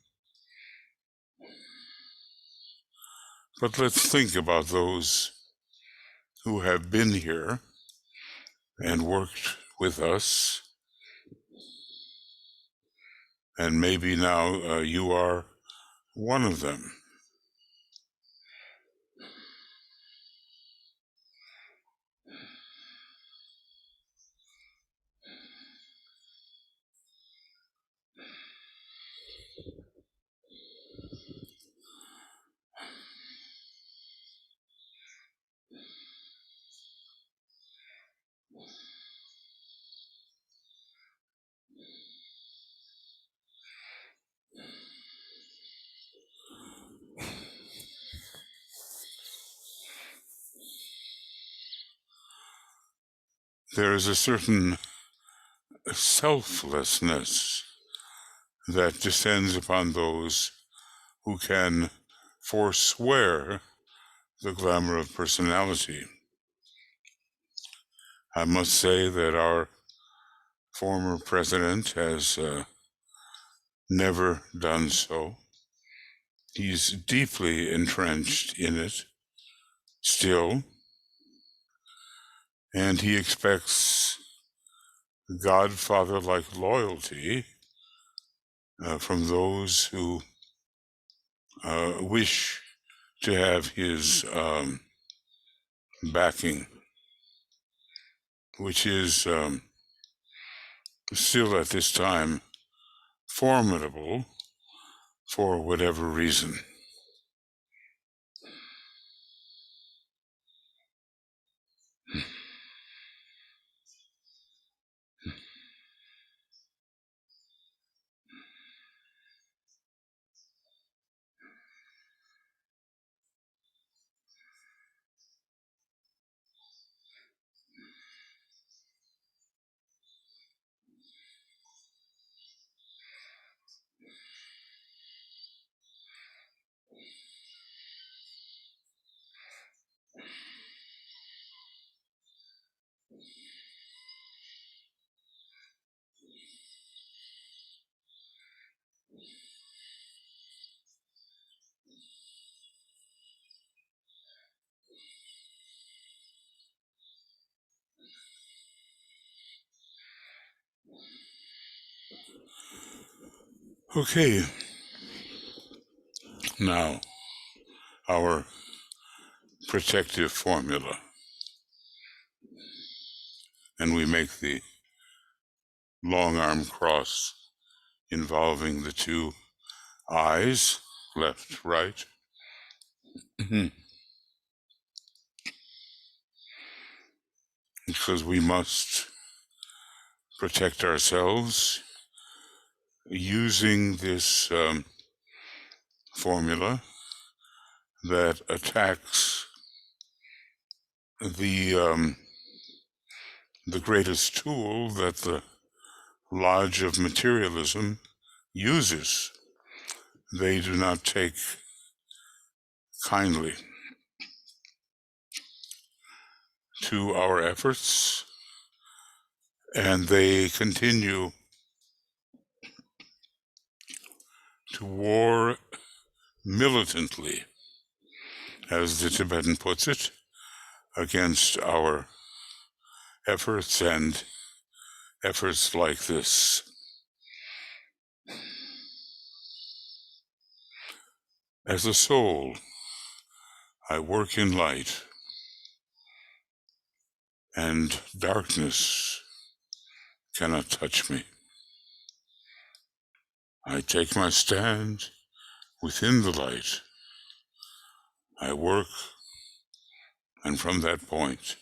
But let's think about those who have been here and worked with us, and maybe now you are one of them. there is a certain selflessness that descends upon those who can forswear the glamour of personality. I must say that our former president has never done so. He's deeply entrenched in it still, and he expects godfather-like loyalty from those who wish to have his backing, which is still at this time formidable for whatever reason. Okay, now our protective formula. And we make the long arm cross involving the two eyes, left, right. Because we must protect ourselves using this formula that attacks the greatest tool that the Lodge of Materialism uses. They do not take kindly to our efforts, and they continue to war militantly, as the Tibetan puts it, against our efforts and efforts like this. As a soul, I work in light, and darkness cannot touch me. I take my stand within the light. I work, and from that point,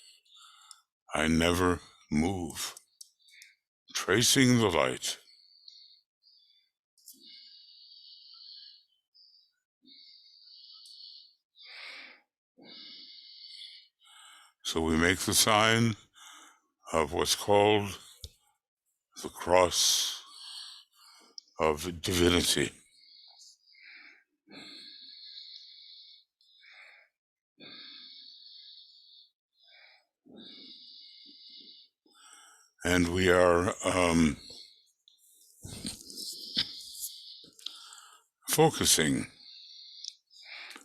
I never move, tracing the light. So we make the sign of what's called the cross of divinity. And we are focusing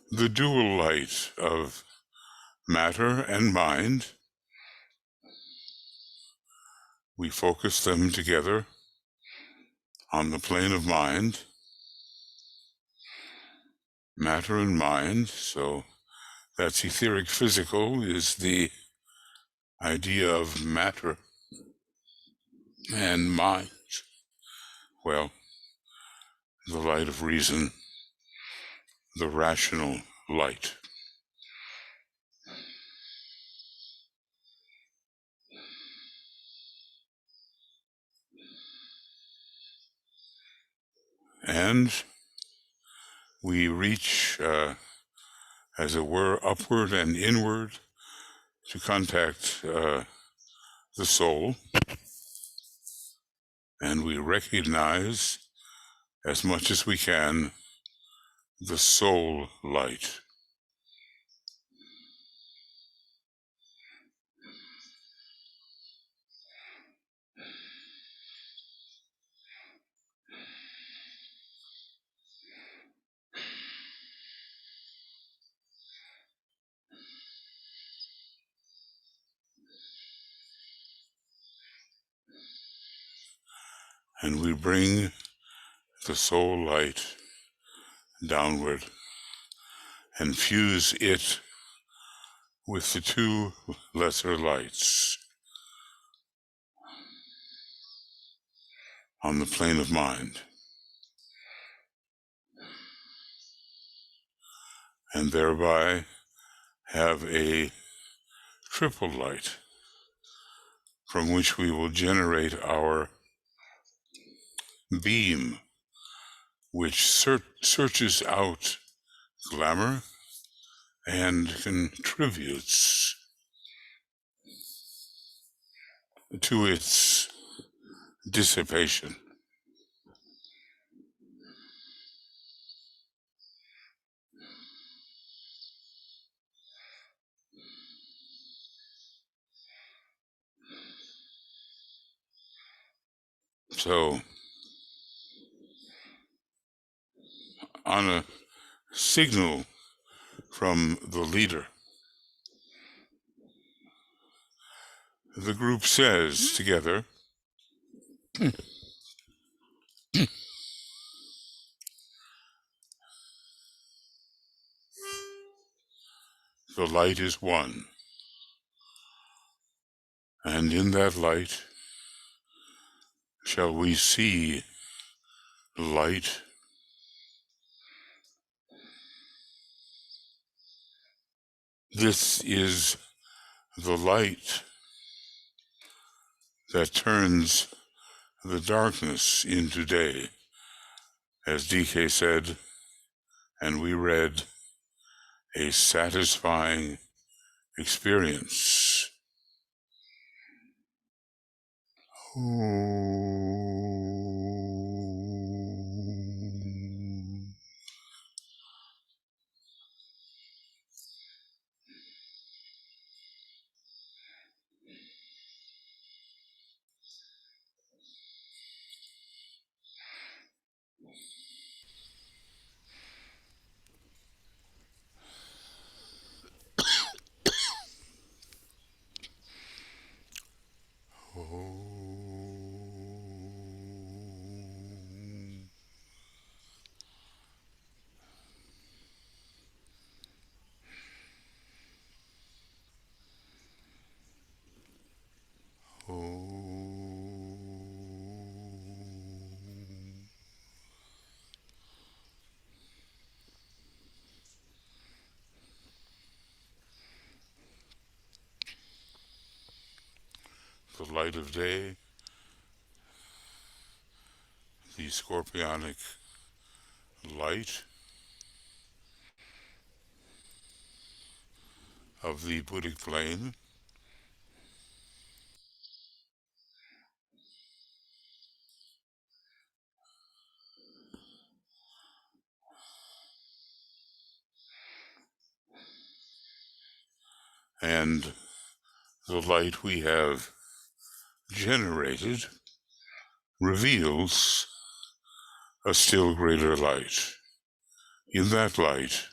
the dual light of matter and mind. We focus them together on the plane of mind, matter and mind. So that's etheric physical is the idea of matter and mind. Well, the light of reason, the rational light. And we reach, as it were, upward and inward to contact the soul, and we recognize as much as we can the soul light. And we bring the soul light downward and fuse it with the two lesser lights on the plane of mind, and thereby have a triple light from which we will generate our beam, which searches out glamour and contributes to its dissipation. So, on a signal from the leader, the group says together, the light is one, and in that light shall we see light. This is the light that turns the darkness into day, as DK said, and we read, a satisfying experience. The light of day, the scorpionic light of the Buddhic plane, and the light we have generated reveals a still greater light. In that light,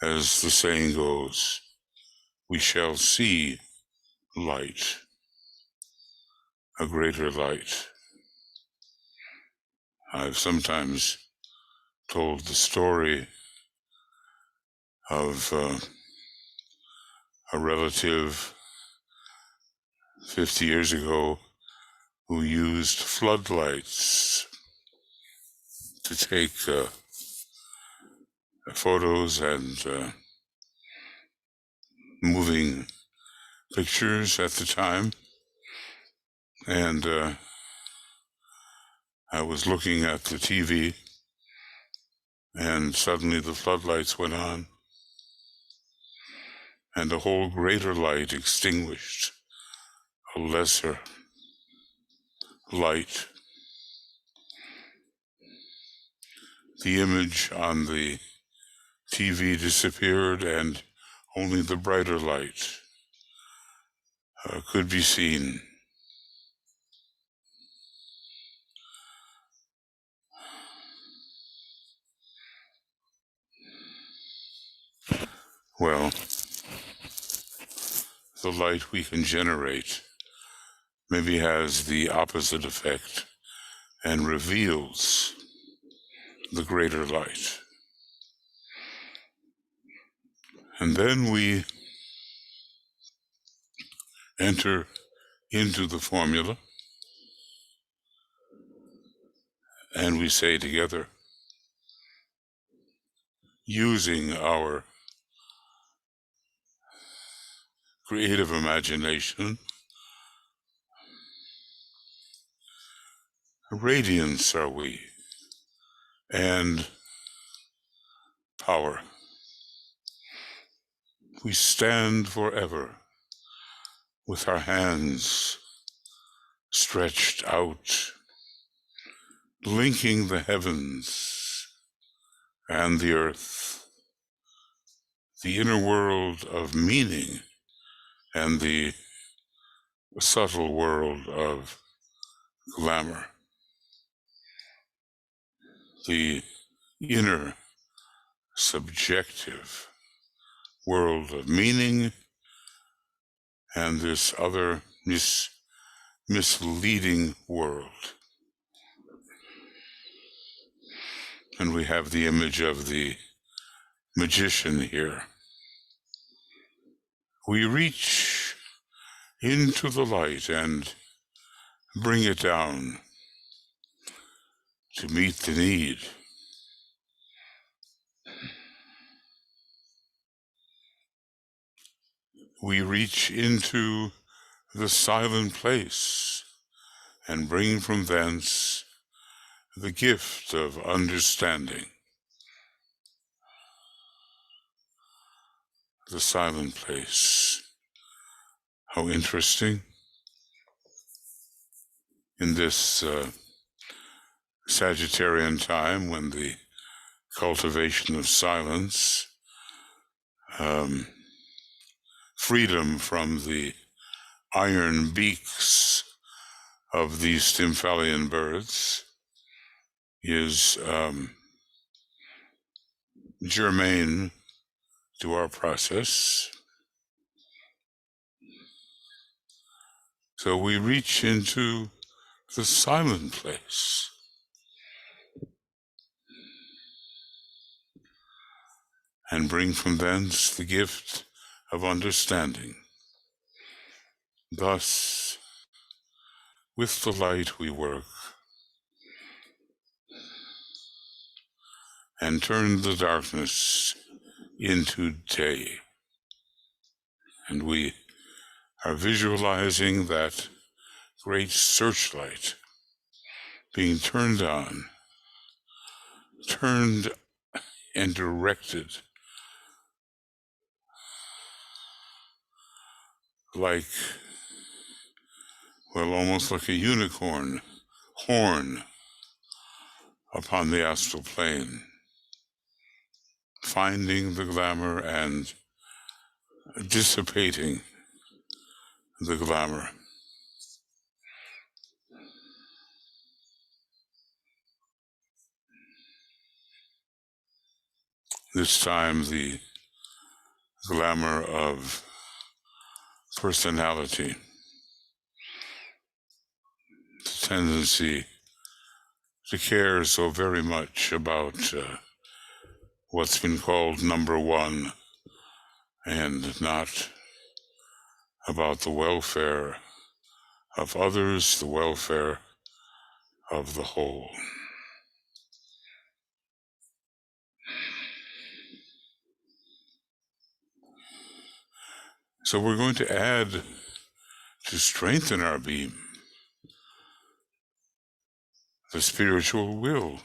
as the saying goes, we shall see light, a greater light. I've sometimes told the story of a relative 50 years ago who used floodlights to take photos and moving pictures at the time. And I was looking at the TV, and suddenly the floodlights went on, and a whole greater light extinguished a lesser light. The image on the TV disappeared and only the brighter light could be seen. Well, the light we can generate maybe has the opposite effect and reveals the greater light. And then we enter into the formula and we say together, using our creative imagination, radiance are we, and power. We stand forever with our hands stretched out, linking the heavens and the earth, the inner world of meaning and the subtle world of glamour, the inner subjective world of meaning and this other misleading world. And we have the image of the magician here. We reach into the light and bring it down to meet the need. We reach into the silent place and bring from thence the gift of understanding. The silent place. How interesting. In this Sagittarian time, when the cultivation of silence, freedom from the iron beaks of these Stymphalian birds is germane to our process. So we reach into the silent place and bring from thence the gift of understanding. Thus, with the light we work and turn the darkness into day. And we are visualizing that great searchlight being turned on, turned and directed like, well, almost like a unicorn horn upon the astral plane, finding the glamour and dissipating the glamour. This time the glamour of personality, the tendency to care so very much about what's been called number one and not about the welfare of others, the welfare of the whole. So we're going to add, to strengthen our beam, the spiritual will.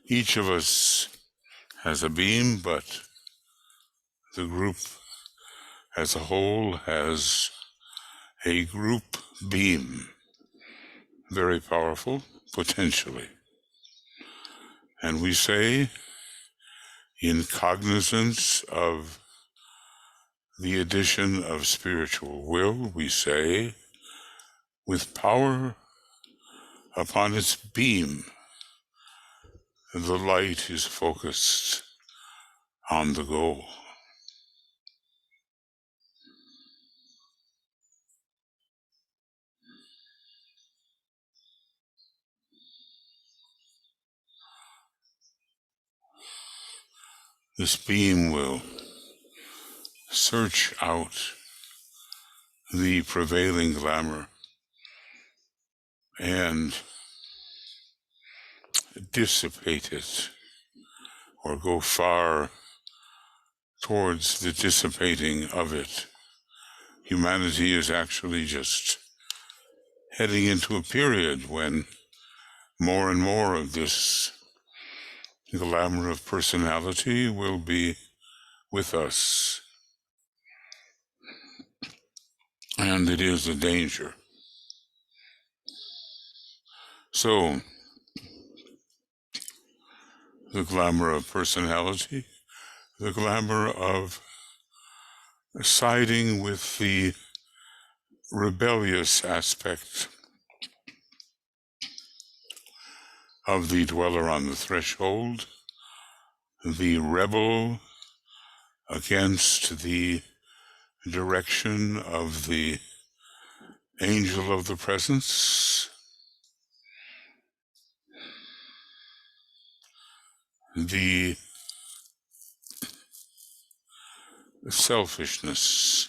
Each of us has a beam, but the group as a whole has a group beam. Very powerful, potentially. And we say, in cognizance of the addition of spiritual will, we say, with power upon its beam, the light is focused on the goal. This beam will search out the prevailing glamour and dissipate it, or go far towards the dissipating of it. Humanity is actually just heading into a period when more and more of this glamour of personality will be with us. And it is a danger. So, the glamour of personality, the glamour of siding with the rebellious aspect of the dweller on the threshold, the rebel against the direction of the angel of the presence, the selfishness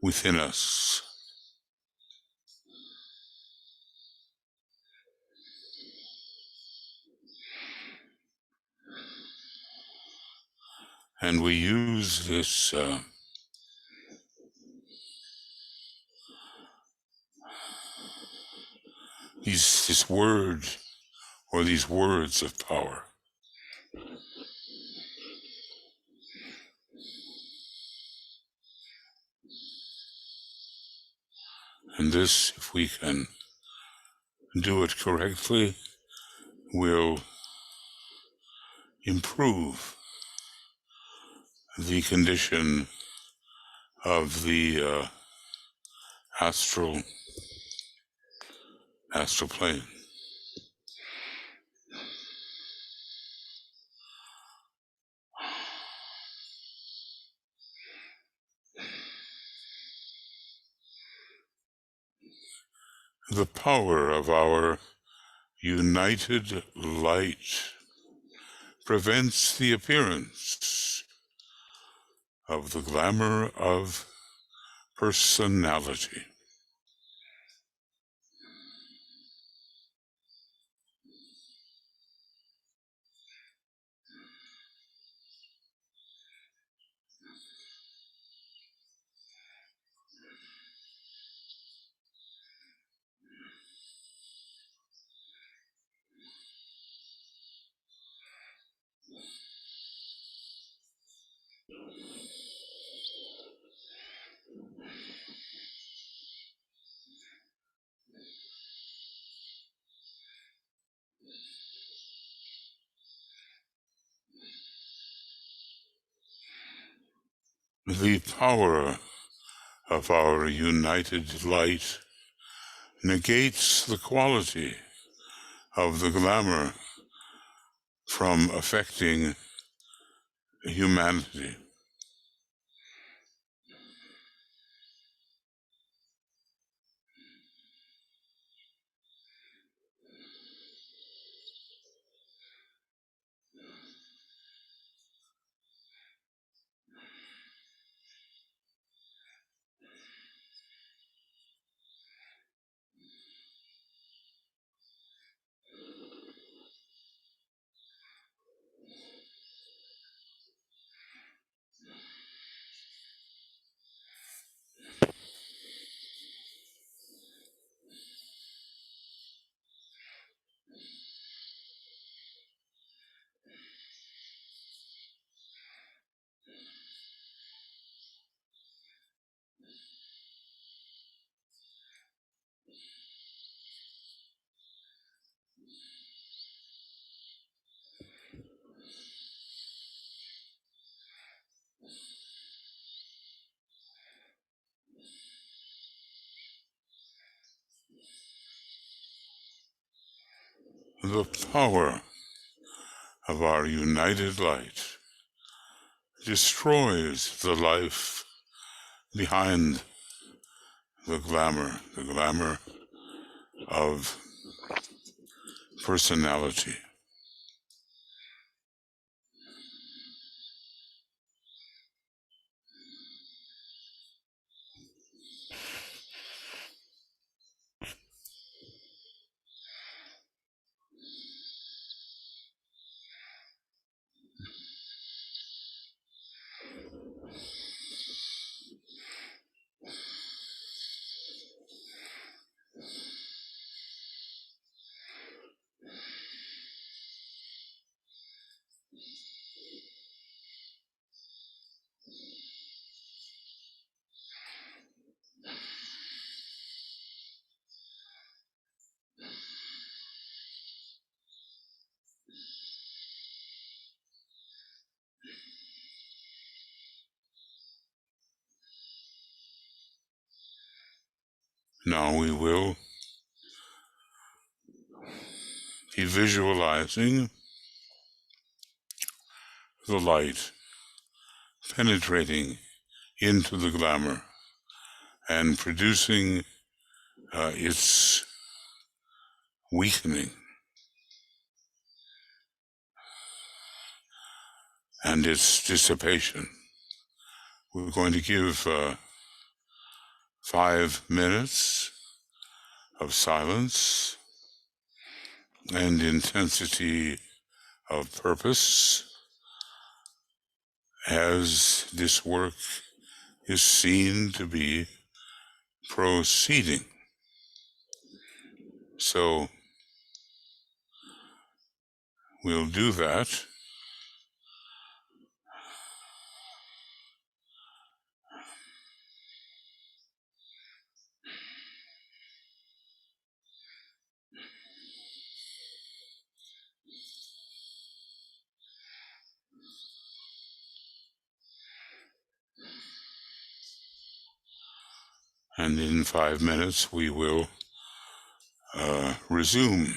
within us. And we use this this word, or these words of power. And this, if we can do it correctly, will improve the condition of the astral plane. The power of our united light prevents the appearance of the glamour of personality. The power of our united light negates the quality of the glamour from affecting humanity. the power of our united light destroys the life behind the glamour of personality. Now we will be visualizing the light penetrating into the glamour and producing its weakening and its dissipation. We're going to give 5 minutes of silence and intensity of purpose as this work is seen to be proceeding. So we'll do that. And in 5 minutes, we will resume.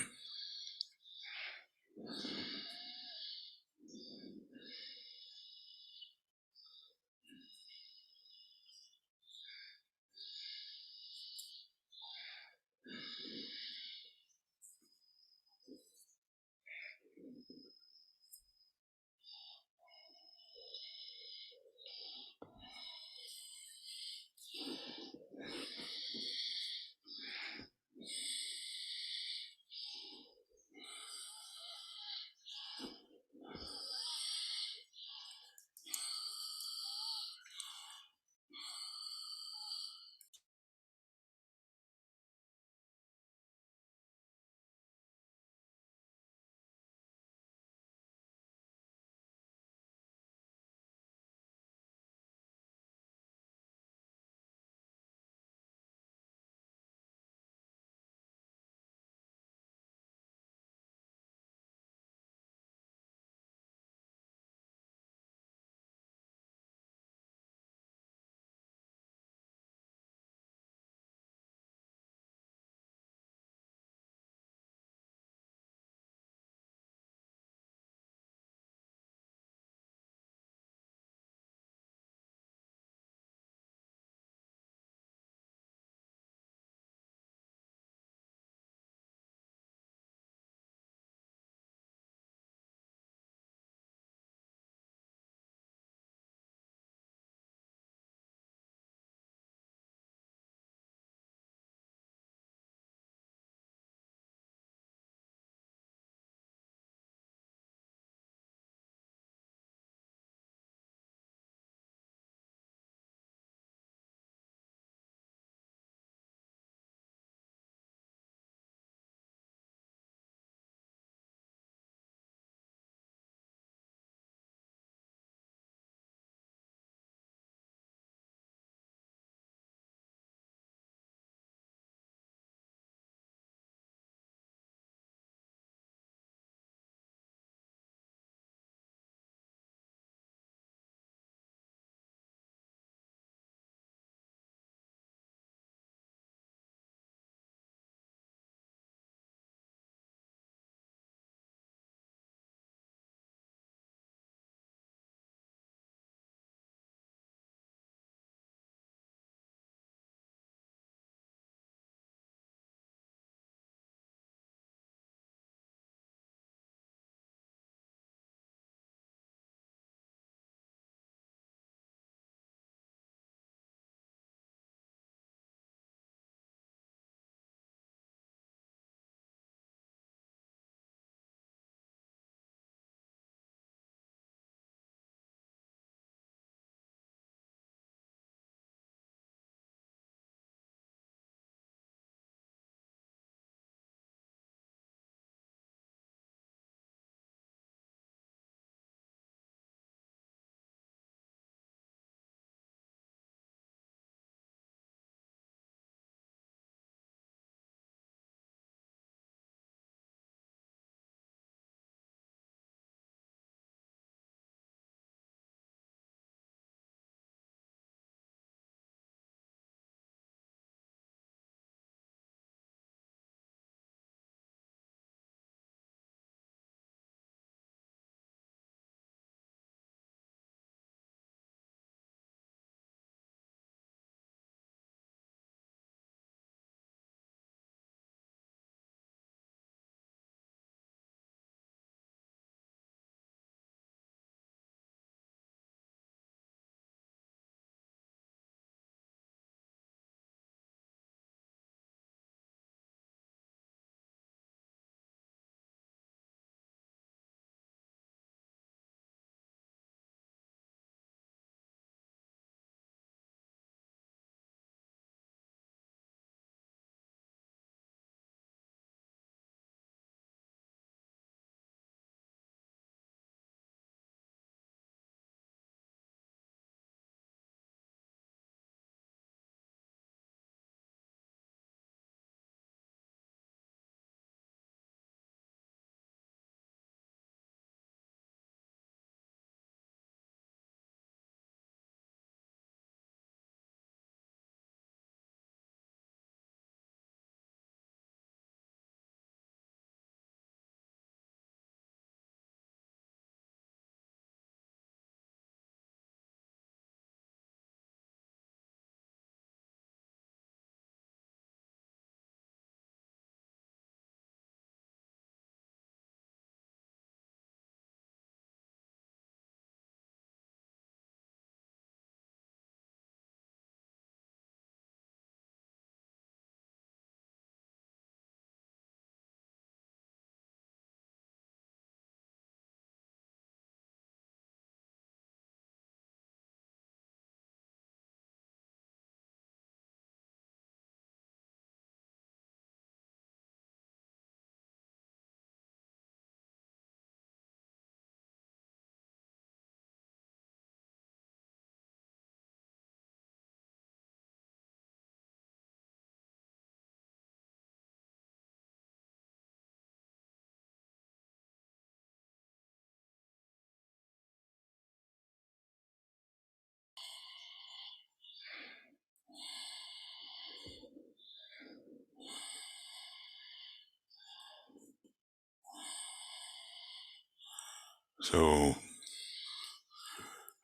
So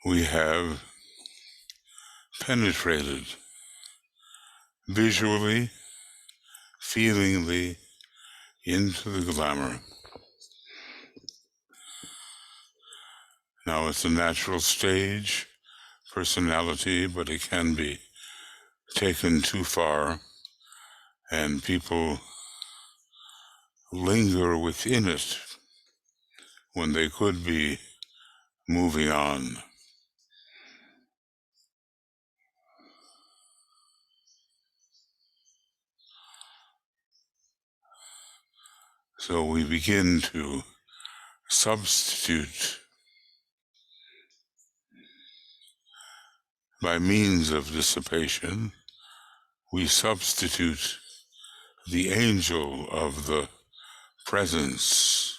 we have penetrated visually, feelingly into the glamour. Now it's a natural stage, personality, but it can be taken too far, and people linger within it when they could be moving on. So we begin to substitute, by means of dissipation, we substitute the angel of the presence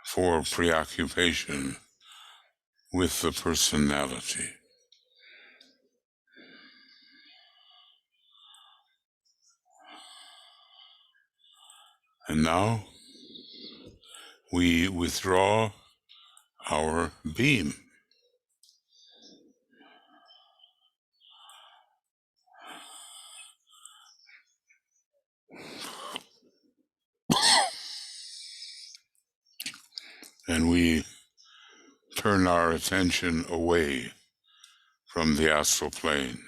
for preoccupation with the personality. And now we withdraw our beam. And we turn our attention away from the astral plane.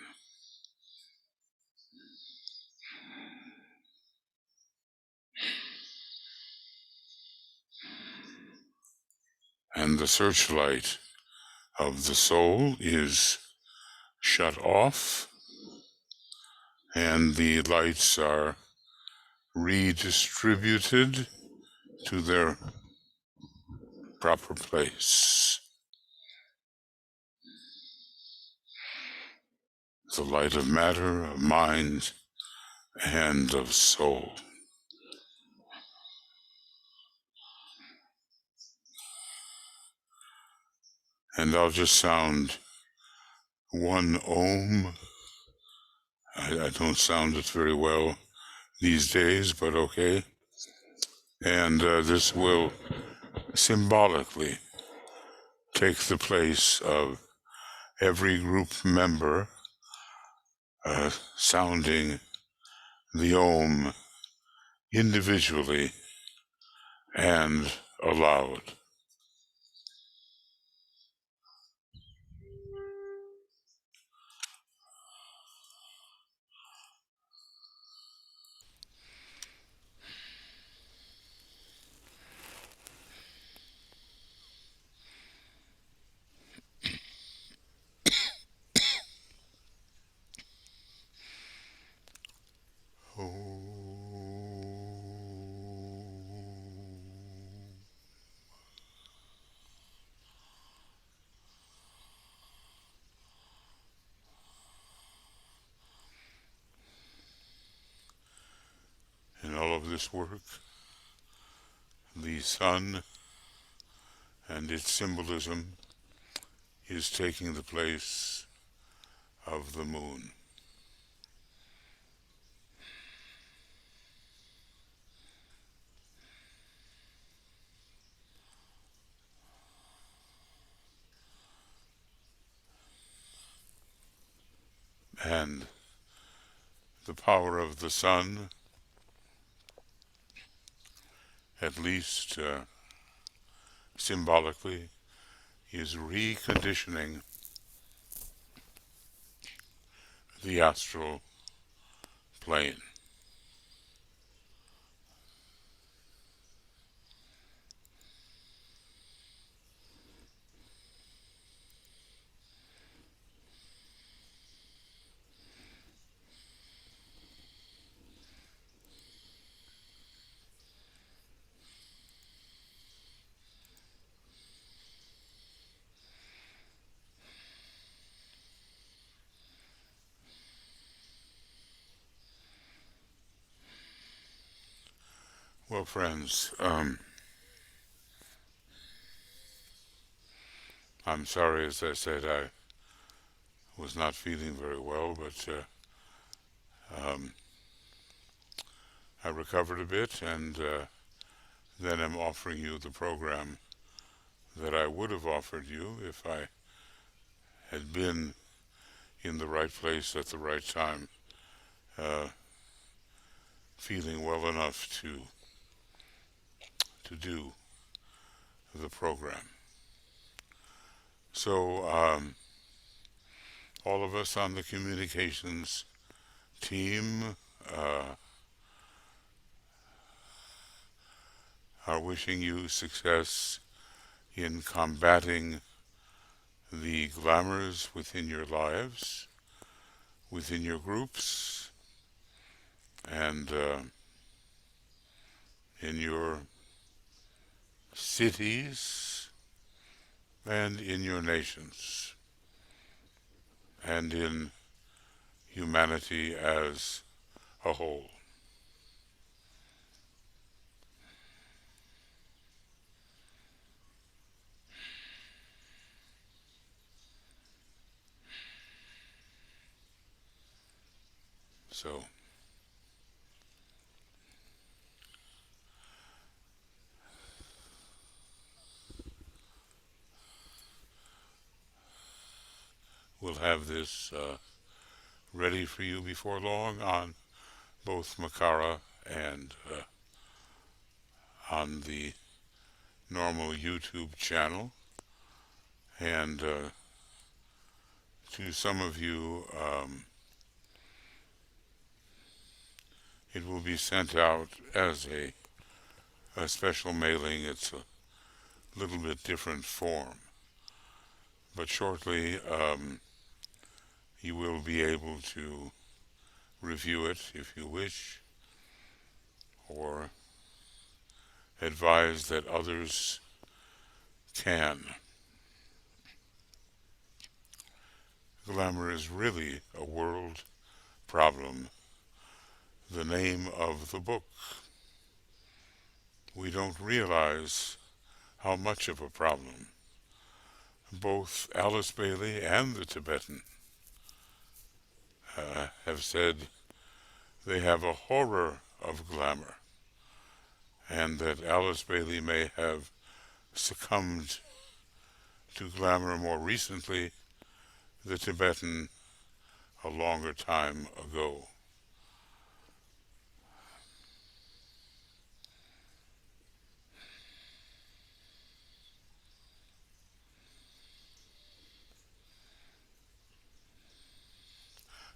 And the searchlight of the soul is shut off, and the lights are redistributed to their proper place. The light of matter, of mind, and of soul. And I'll just sound one Om. I don't sound it very well these days, but okay. And this will symbolically take the place of every group member sounding the Om individually and aloud. In all of this work, the sun and its symbolism is taking the place of the moon. And the power of the sun, at least symbolically, is reconditioning the astral plane. Well, friends, I'm sorry, as I said, I was not feeling very well, but I recovered a bit, and then am offering you the program that I would have offered you if I had been in the right place at the right time, feeling well enough to do the program. So all of us on the communications team are wishing you success in combating the glamours within your lives, within your groups, and in your cities, and in your nations, and in humanity as a whole. So, we'll have this ready for you before long on both Makara and on the normal YouTube channel. And to some of you, it will be sent out as a special mailing. It's a little bit different form. But shortly, you will be able to review it if you wish, or advise that others can. Glamour is really a world problem, the name of the book. We don't realize how much of a problem. Both Alice Bailey and the Tibetan have said they have a horror of glamour, and that Alice Bailey may have succumbed to glamour more recently, the Tibetan a longer time ago.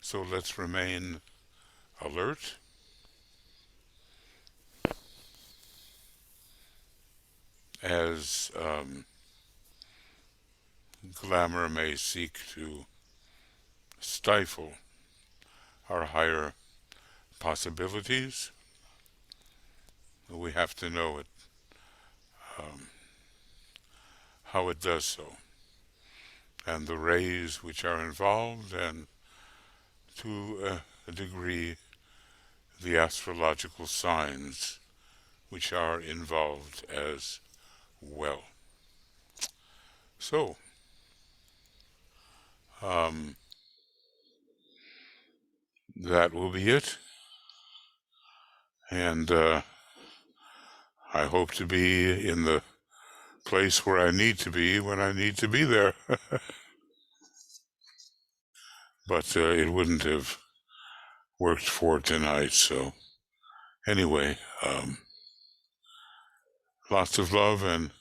So let's remain alert, as glamour may seek to stifle our higher possibilities. We have to know it, how it does so, and the rays which are involved, and to a degree the astrological signs which are involved as well. So, that will be it, and I hope to be in the place where I need to be when I need to be there. But it wouldn't have worked for tonight, so anyway, lots of love and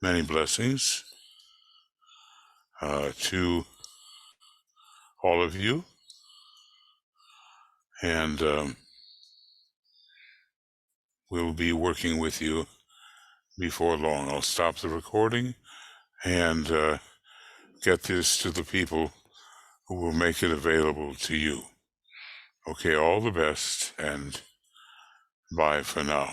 many blessings to all of you, and we'll be working with you before long. I'll stop the recording and get this to the people who will make it available to you. Okay, all the best, and bye for now.